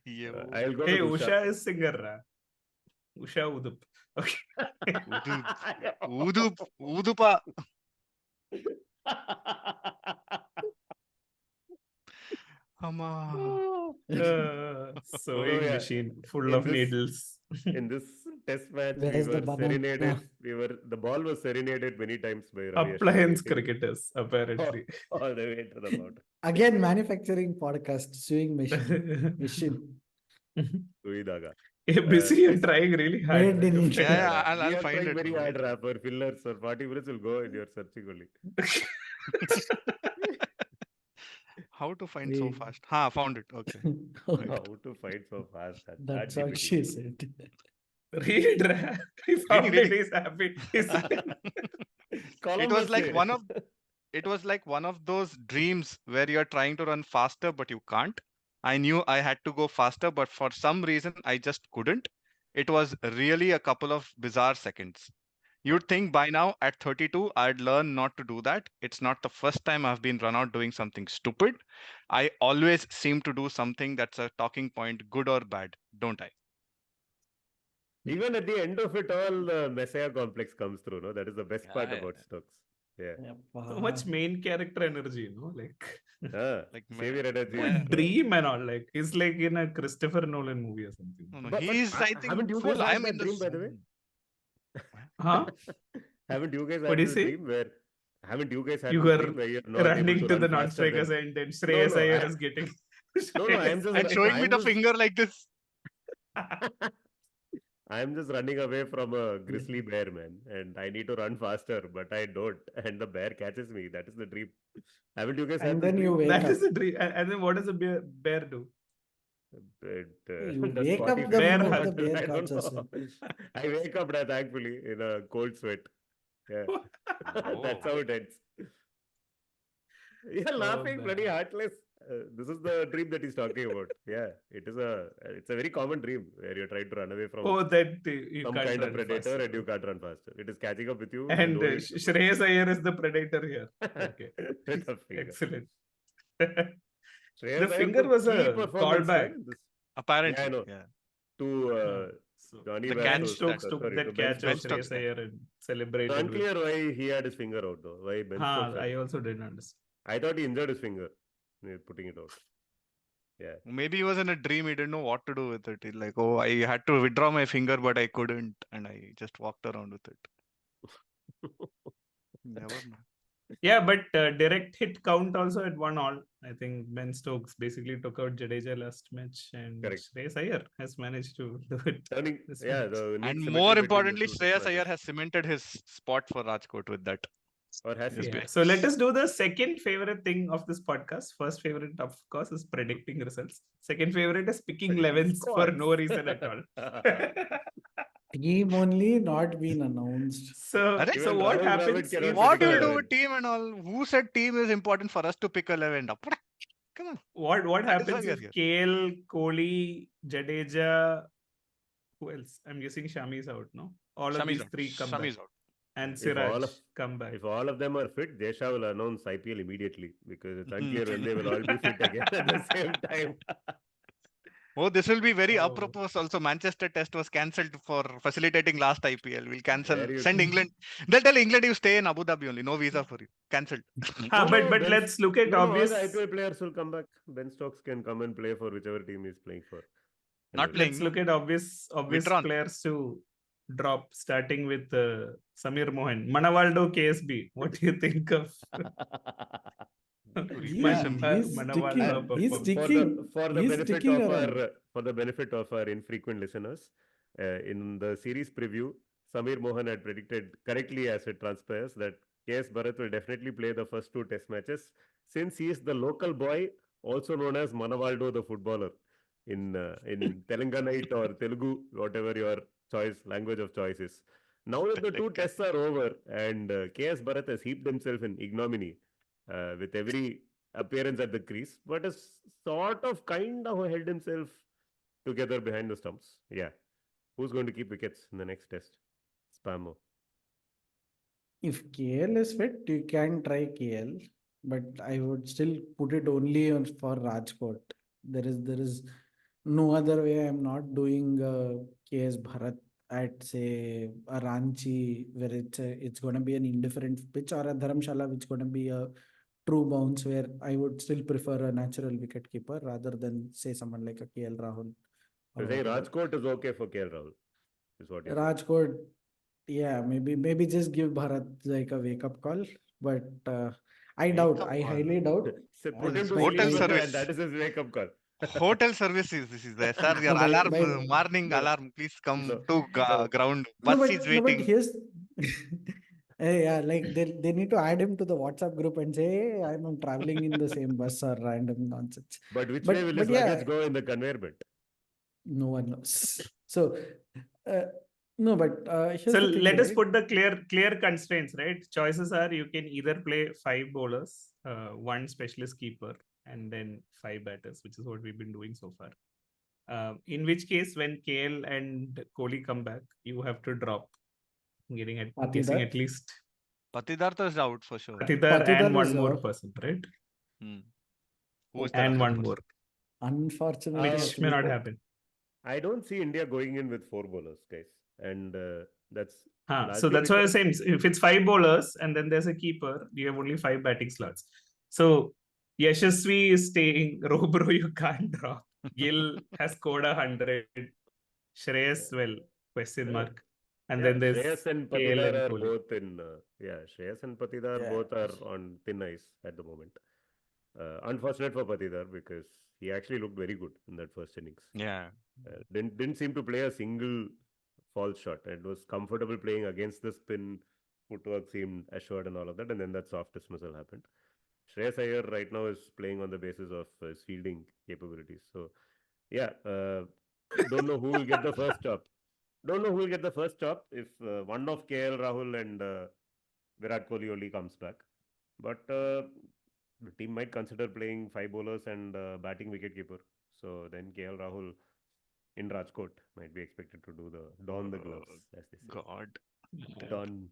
Yeah, I'll go Hey, with Usha is singer. Usha Udup. Okay. Udupa. Sewing yeah. machine full In of this- needles. In this test match, Where's the banana? serenaded. The ball was serenaded many times by Ravi Appliance Ashwin, cricketers, apparently. all the way to the mountain. Again, manufacturing podcast, sewing machine. Sui Daga. Hey, Bisi, you're trying really hard. Made in to India. find Yeah, out. I'll We are find trying it. very hard, rapper. Fillers for 40 minutes will go and you're searching only. How to find so Wait. fast? Found it. Okay. How to fight so fast? That's that what GPT. she said. Read, he found Reading. it. He's happy. He's It was like one of those dreams where you're trying to run faster but you can't. I knew I had to go faster, but for some reason I just couldn't. It was really a couple of bizarre seconds. You'd think by now at 32 I'd learn not to do that. It's not the first time I've been run out doing something stupid. I always seem to do something that's a talking point, good or bad, don't I? Even at the end of it all, the Messiah complex comes through. No, that is the best part Yeah. about Stokes. Yeah. so much main character energy, Like Like savior energy. Yeah. dream and all. Like he's like in a Christopher Nolan movie or something. No, But he's I think haven't you full. guys had I'm that in the dream, by the way? Huh? Haven't you guys What had do you this say? dream where? Haven't you guys had You this were dream where you're not able running to run the faster non-strikers than- and then Shreyas No, Iyer I- is getting. No, I'm just and showing me I'm the just- finger like this. I'm just running away from a grizzly bear, man, and I need to run faster, but I don't, and the bear catches me. That is the dream. Haven't you guys had And this then you dream? wake That up. is a dream. And then what does a bear do? You does wake up 45 the Bear moment hug. the bear I don't catches know. you. I wake up, thankfully, in a cold sweat. Yeah. That's Oh. how it ends. You're laughing bloody heartless. This is the dream that he's talking about. Yeah, it's a very common dream where you're trying to run away from that you some can't kind of run predator faster. and you can't run faster. It is catching up with you. And only Shreyas Iyer is the predator here. Okay. with a finger. Excellent. Shreyas The Iyer finger could was key a performance, callback. man. Apparently, I know. yeah. To So Johnny the Ben catch Bairstow, Stokes that- took sorry, that to Ben catch Ben of Stokes. Stokes Shreyas Iyer and celebrated It's with. unclear why he had his finger out though. Why Ben Stokes had I it. also didn't understand. I thought he injured his finger. Putting it out. Yeah. Maybe he was in a dream. He didn't know what to do with it. He like, oh, I had to withdraw my finger, but I couldn't, and I just walked around with it. Never know. Yeah, but direct hit count also at 1-1. I think Ben Stokes basically took out Jadeja last match, and Correct. Shreyas Iyer has managed to do it. Turning, this yeah, match. the neat And symmetry more between the importantly, two test Shreyas matches. Iyer has cemented his spot for Rajkot with that. Or has he? Yeah. So let us do the second favorite thing of this podcast. First favorite, of course, is predicting results. Second favorite is picking 11s for no reason at all. Team only not been announced. So Arre? so Even what Rahul happens Dravid cannot if What do you predict do 11. with team and all? Who said team is important for us to pick 11? Come on. what That is why happens we are if here. KL, Kohli, Jadeja, who else? I'm guessing Shami is out, no? All of Shami's these out. three come back. Shami's out. And If all Siraj of- come back. If all of them are fit, Desha will announce IPL immediately because it's unclear when they will all be fit again at the same time. Oh, this will be very Oh. apropos. Also, Manchester Test was cancelled for facilitating last IPL. We'll cancel. There you Send go. England. They'll tell England you stay in Abu Dhabi only. No visa for you. Cancelled. But Ben- let's look at No, all obvious. the IPL players will come back. Ben Stokes can come and play for whichever team he's playing for. Not And playing. Let's no. look at obvious Withdrawn. players to drop, starting with Samir Mohan. Manavaldo KSB. What do you think of Yeah, he's Manavaldo sticking. He's performance? sticking. for the He's benefit sticking of around. for the benefit of our infrequent listeners, in the series preview, Samir Mohan had predicted correctly, as it transpires, that KS Bharat will definitely play the first two test matches since he is the local boy, also known as Manavaldo the footballer in Telanganite or Telugu, whatever your language of choice is. Now that the two tests are over and KS Bharat has heaped himself in ignominy with every appearance at the crease, but has sort of kind of held himself together behind the stumps. Yeah. Who's going to keep wickets in the next test? SpamMo. If KL is fit, you can try KL, but I would still put it only on for Rajkot. There is no other way. I'm not doing KS Bharat at say a Ranchi where it's going to be an indifferent pitch, or a Dharamshala which going to be a true bounce, where I would still prefer a natural wicket keeper rather than say someone like a KL Rahul. or You're saying whatever. Rajkot is okay for KL Rahul, is what you're saying. Rajkot, yeah, maybe just give Bharat like a wake up call, but I doubt. Wake-up I call. highly doubt. So put him to By- Hotel sleep service. and that is his wake up call. Hotel services. This is there, sir. Your No, alarm, by- morning No. alarm. Please come No. to No. ground. No, Bus but is no, but waiting. here's yeah, like they need to add him to the WhatsApp group and say, hey, I'm traveling in the same bus or random nonsense. But which But- way will but his yeah. luggage go in the conveyor belt? No one knows. So no, but here's So the thing, let us right? put the clear constraints, right? Choices are you can either play 5 bowlers, one specialist keeper, and then 5 batters, which is what we've been doing so far. In which case, when KL and Kohli come back, you have to drop, guessing Patidar? at least Patidartha is out for sure. Patidar Patidar and one is more out. person, right? Hmm. Who is Okay. that And other one person? more, Unfortunately, which at may least not happen. I don't see India going in with 4 bowlers, guys. And that's So largely that's why I'm because- saying if it's 5 bowlers and then there's a keeper, you have only 5 batting slots. So Yashasvi is staying. Robro, you can't drop. Gill has scored 100. Shreyas, well, question mark. And then there's Shreyas and KL Patidar and are Kohli. both in Shreyas and Patidar Yeah. both are on thin ice at the moment. Unfortunate for Patidar because he actually looked very good in that first innings. Yeah. Didn't seem to play a single false shot. It was comfortable playing against the spin. Footwork seemed assured and all of that, and then that soft dismissal happened. Shreyas Iyer right now is playing on the basis of his fielding capabilities. So, yeah, don't know who will get the first chop. Don't know who will get the first chop. If one of KL Rahul and Virat Kohli only comes back. But the team might consider playing 5 bowlers and batting wicketkeeper. So then KL Rahul in Rajkot might be expected to do the don the gloves, as they say. God. Don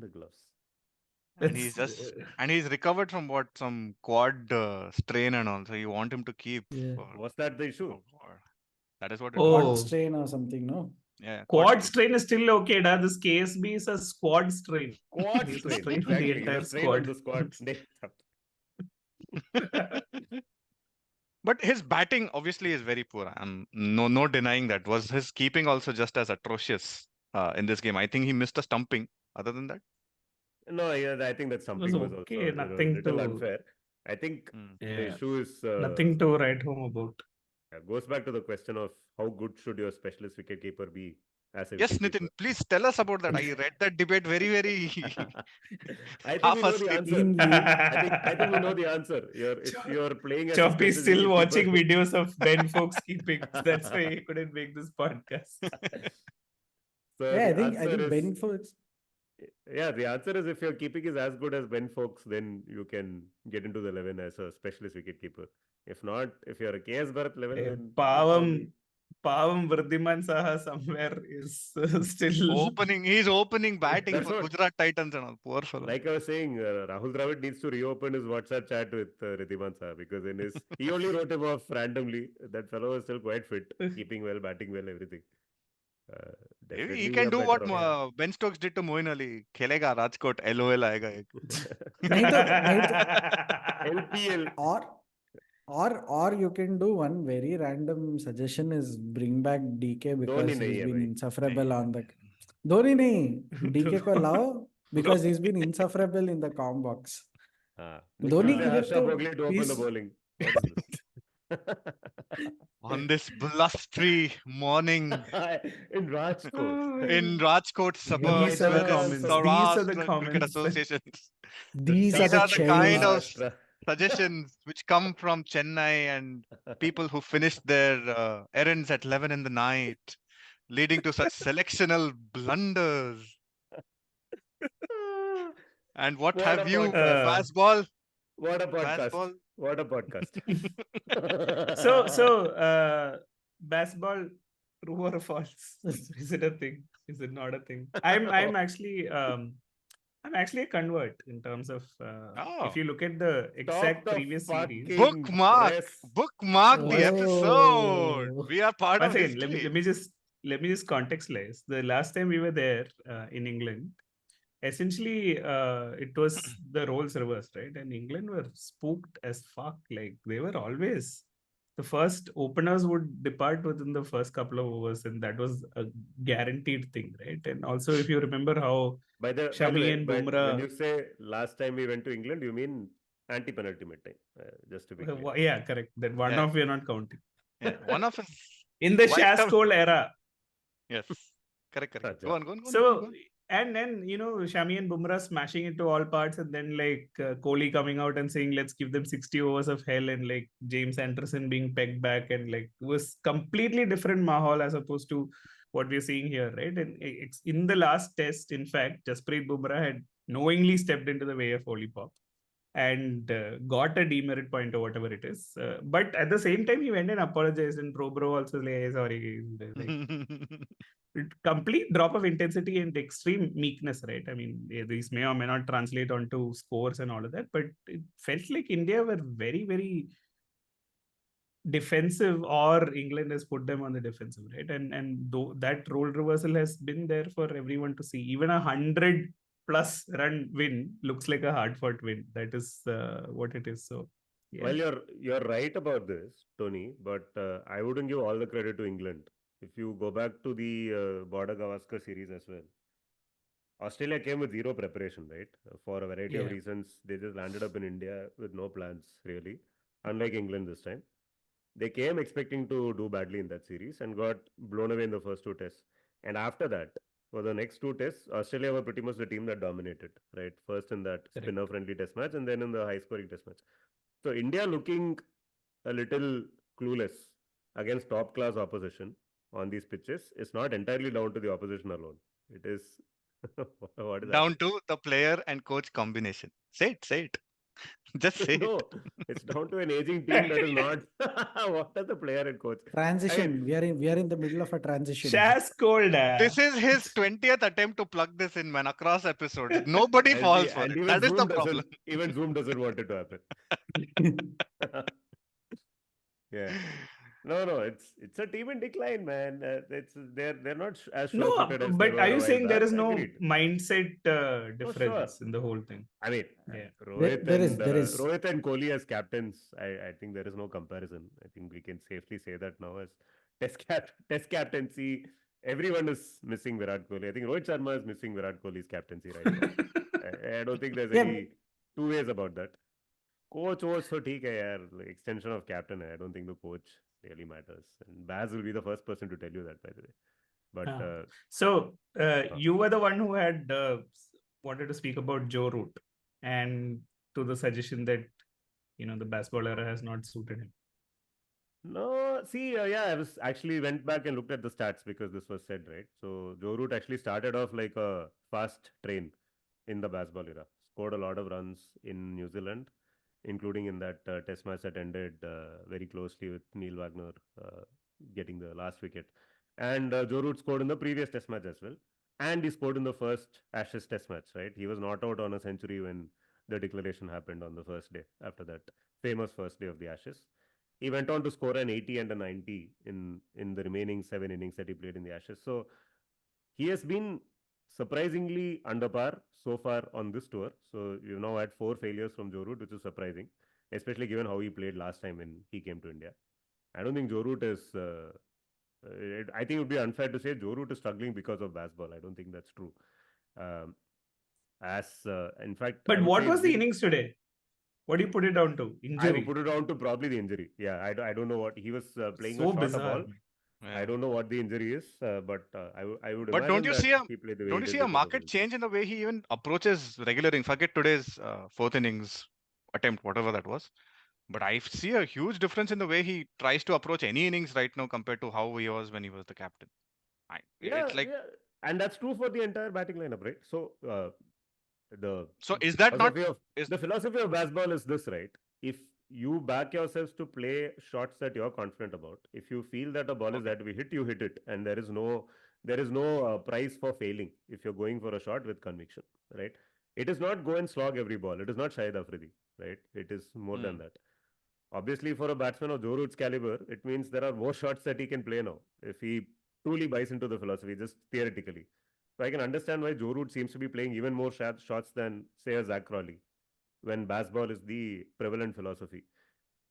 the gloves. And he's just and he's recovered from what, some quad strain and all. So you want him to keep. Yeah. Was that the issue? Oh, God. That is what it Quad was. strain or something, no? Yeah, Quad strain is still okay, da. This KSB is a squad strain. Quad He's strain. strained the Exactly. entire The strain on squad. the squad. But his batting obviously is very poor. No denying that. Was his keeping also just as atrocious in this game? I think he missed a stumping. Other than that, No, yeah, I think that something was okay, also nothing a little to- unfair. I think the issue is Nothing to write home about. goes back to the question of how good should your specialist wicketkeeper be as a yes, wicketkeeper. Nitin, please tell us about that. I read that debate very I think half we know the asleep. answer. I think we know the answer. If you're playing as a Choppy specialist still wicketkeeper- watching videos of Ben Folks keeping. That's why he couldn't make this podcast. So Yeah, I the think answer is- Ben Folks. Yeah, the answer is if your keeping is as good as Ben Folks, then you can get into the 11 as a specialist wicketkeeper. If not, if you're a KS Bharat level, then Pavam Vardhiman Saha somewhere is still He's opening batting That's for what- Gujarat Titans and all. Poor fellow. like I was saying, Rahul Dravid needs to reopen his WhatsApp chat with Riddhiman Saha because he only wrote him off randomly. That fellow is still quite fit, keeping well, batting well, everything. Maybe he Definitely can a do better what option. Ben Stokes did to Moeen Ali. Khelega Rajkot, LOL aega ek. LPL. Or you can do one very random suggestion is bring back DK because Dhoni nahi he's hai been bhai. insufferable on the Dhoni nahi, DK ko lao because he's been insufferable in the com box. Dhoni Say ki Harsha to Bhogle to open the he's- bowling. What is this? On this blustery morning In Rajkot. in Rajkot suburbs These are the with comments. its These are the Saurashtra Cricket comments. Associations. these are These the are the kind of cherries. suggestions which come from Chennai and people who finished their errands at 11 in the night, leading to such selectional blunders. And what What have a you, podcast. Bazball? What a podcast. Bazball? What a podcast. Baseball, true or false? Is it a thing? Is it not a thing? I'm actually a convert in terms of if you look at the exact the previous series. fucking Bookmark press. the episode. Oh. We are part One of second, history. let me just contextualize. The last time we were there in England, essentially it was the roles reversed, right? And England were spooked as fuck. Like they were always the first openers would depart within the first couple of overs, and that was a guaranteed thing, right? And also, if you remember how By the Shami way, and when Bumrah, you say last time we went to England, you mean anti-penultimate time, just to be clear. yeah, correct. That one Yeah. off we are not counting. Yeah, one of his In the White Shaz House- Cole era. yes, correct. Acha. Go on. So and then Shami and Bumrah smashing it to all parts, and then like Kohli coming out and saying let's give them 60 overs of hell, and like James Anderson being pegged back, and like it was completely different mahal as opposed to what we're seeing here, right? And in the last test, in fact, Jasprit Bumrah had knowingly stepped into the way of Oli Pop and got a demerit point or whatever it is. But at the same time, he went and apologized, and Pro Bro also like, "Hey, sorry." Like, complete drop of intensity and extreme meekness, right? I mean, these may or may not translate onto scores and all of that, but it felt like India were very, very defensive, or England has put them on the defensive, right? And though that role reversal has been there for everyone to see. Even 100+ run win looks like a hard fought win. That is what it is. So yeah. Well, you're right about this, Tony, but I wouldn't give all the credit to England. If you go back to the Border Gavaskar series as well, Australia came with zero preparation, right? For a variety of Yeah. reasons, they just landed up in India with no plans, really. Unlike England this time. They came expecting to do badly in that series and got blown away in the first two tests. And after that, for the next two tests, Australia were pretty much the team that dominated, right? First in that Correct. spinner-friendly test match and then in the high-scoring test match. So India looking a little clueless against top-class opposition on these pitches is not entirely down to the opposition alone. It is What is that? Down to the player and coach combination. Say it. Just say it. No, it's down to an aging team that is not. What does the player and coach? Transition. We are in the middle of a transition. Shaz cold. This is his 20th attempt to plug this in, man, across episodes. Nobody falls for it. That is the problem. Even Zoom doesn't want it to happen. Yeah. No, it's a team in decline, man. They're not as No, sure-footed as they but were are a you while saying there back. is no Agreed. mindset difference sure. in the whole thing? I mean, Yeah. There is. Rohit and Kohli as captains. I think there is no comparison. I think we can safely say that now as test captaincy. Everyone is missing Virat Kohli. I think Rohit Sharma is missing Virat Kohli's captaincy right now. I don't think there's any two ways about that. Coach was so theek hai yaar, like extension of captain hai. I don't think the coach really matters. And Baz will be the first person to tell you that, by the way. But so you were the one who had wanted to speak about Joe Root and to the suggestion that the Bazball era has not suited him. No, see, I was actually went back and looked at the stats because this was said, right? So Joe Root actually started off like a fast train in the Bazball era. Scored a lot of runs in New Zealand, including in that test match that ended very closely with Neil Wagner getting the last wicket. And Joe Root scored in the previous test match as well. And he scored in the first Ashes test match, right? He was not out on a century when the declaration happened on the first day after that famous first day of the Ashes. He went on to score an 80 and a 90 in the remaining 7 innings that he played in the Ashes. So he has been surprisingly under par so far on this tour. So we've now had 4 failures from Joe Root, which is surprising, especially given how he played last time when he came to India. I don't think Joe Root is. I think it would be unfair to say Joe Root is struggling because of Bazball. I don't think that's true. In fact, but what was the innings today? What do you put it down to? Injury? I would put it down to probably the injury. Yeah, I don't know what he was playing so a shorter bizarre. ball. Yeah. I don't know what the injury is, but I would. But don't you see a market change in the way he even approaches regular innings? Forget today's 4th innings attempt, whatever that was. But I see a huge difference in the way he tries to approach any innings right now compared to how he was when he was the captain. And that's true for the entire batting lineup, right? So is that not the philosophy of Bazball is this, right? If you back yourselves to play shots that you're confident about, if you feel that a ball is that we hit, you hit it, and there is no prize for failing if you're going for a shot with conviction, right? It is not go and slog every ball. It is not Shahid Afridi, right? It is more than that. Obviously, for a batsman of Joe Root's caliber, it means there are more shots that he can play now if he truly buys into the philosophy, just theoretically. So I can understand why Joe Root seems to be playing even more shots than, say, a Zach Crawley, when Bazball is the prevalent philosophy.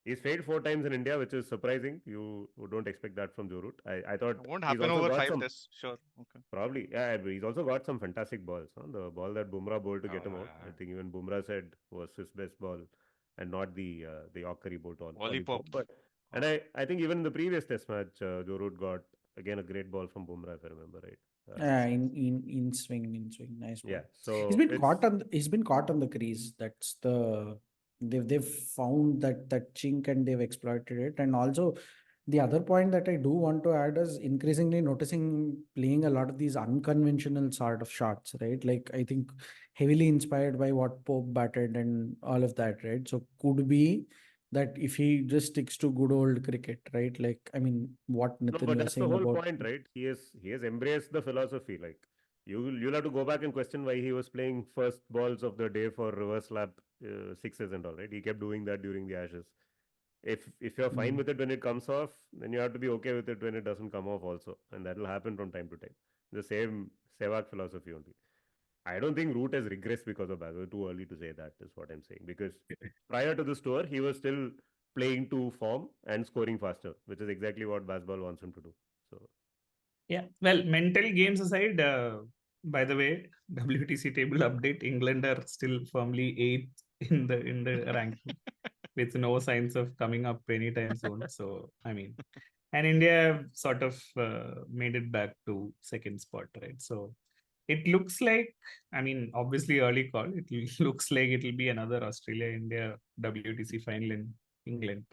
He's failed 4 times in India, which is surprising. You don't expect that from Joe Root. I thought it won't happen over 5 tests. Sure. Okay. Probably. Yeah, he's also got some fantastic balls. Huh? The ball that Bumrah bowled to get him out, I think even Bumrah said was his best ball, and not the Yorker he bowled on. But I think even in the previous test match, Joe Root got again a great ball from Bumrah, if I remember right. In swing, nice ball. Yeah, so he's been caught on the crease. That's they've found that chink and they've exploited it. And also the other point that I do want to add is increasingly noticing playing a lot of these unconventional sort of shots, right? Like I think heavily inspired by what Pope batted and all of that, right? So could be that if he just sticks to good old cricket, right? Like, I mean, what Nitin but was that's saying the whole about point, right? He has embraced the philosophy. Like you'll have to go back and question why he was playing first balls of the day for reverse lap sixes and all, right? He kept doing that during the Ashes. If you're fine with it when it comes off, then you have to be okay with it when it doesn't come off also, and that will happen from time to time. The same Sehwag philosophy only. I don't think Root has regressed because of Bazball. Too early to say that is what I'm saying. Because prior to this tour, he was still playing to form and scoring faster, which is exactly what Bazball wants him to do. So, yeah. Well, mental games aside, by the way, WTC table update: England are still firmly 8th in the ranking, with no signs of coming up anytime soon. So, I mean, and India sort of made it back to 2nd spot, right? So it looks like, I mean, obviously early call. It looks like it will be another Australia-India WTC final in England,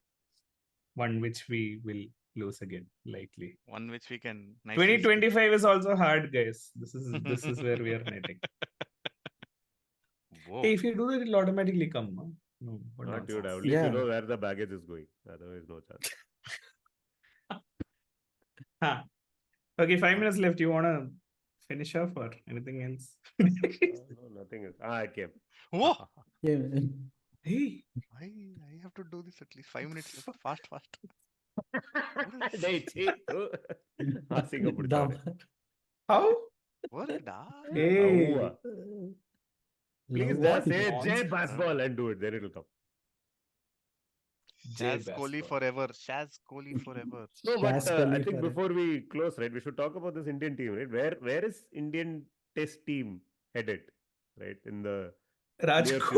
one which we will lose again, likely. One which we can nicely 2025 is also hard, guys. This is where we are netting. Whoa. Hey, if you do that, it'll automatically come. No, what Not you, nonsense. only if Yeah. you know where the baggage is going. Otherwise, no chance. Okay, 5 minutes left. You wanna finish off or anything else? No, nothing else. I came. Whoa. Yeah, man. Hey, I have to do this at least 5 minutes left. Fast. Hey, cheat. Hasinga puditare. how? Worked. Hey, Avva. Please Love just say what? Jay Bazball and do it. Then it'll come. Shaz Jay Kohli Bairstow. forever. Shaz Kohli forever. No, but Shaz I Kohli think forever. before we close, right, we should talk about this Indian team, right? Where is Indian Test team headed, right? In the near Rajkot. future.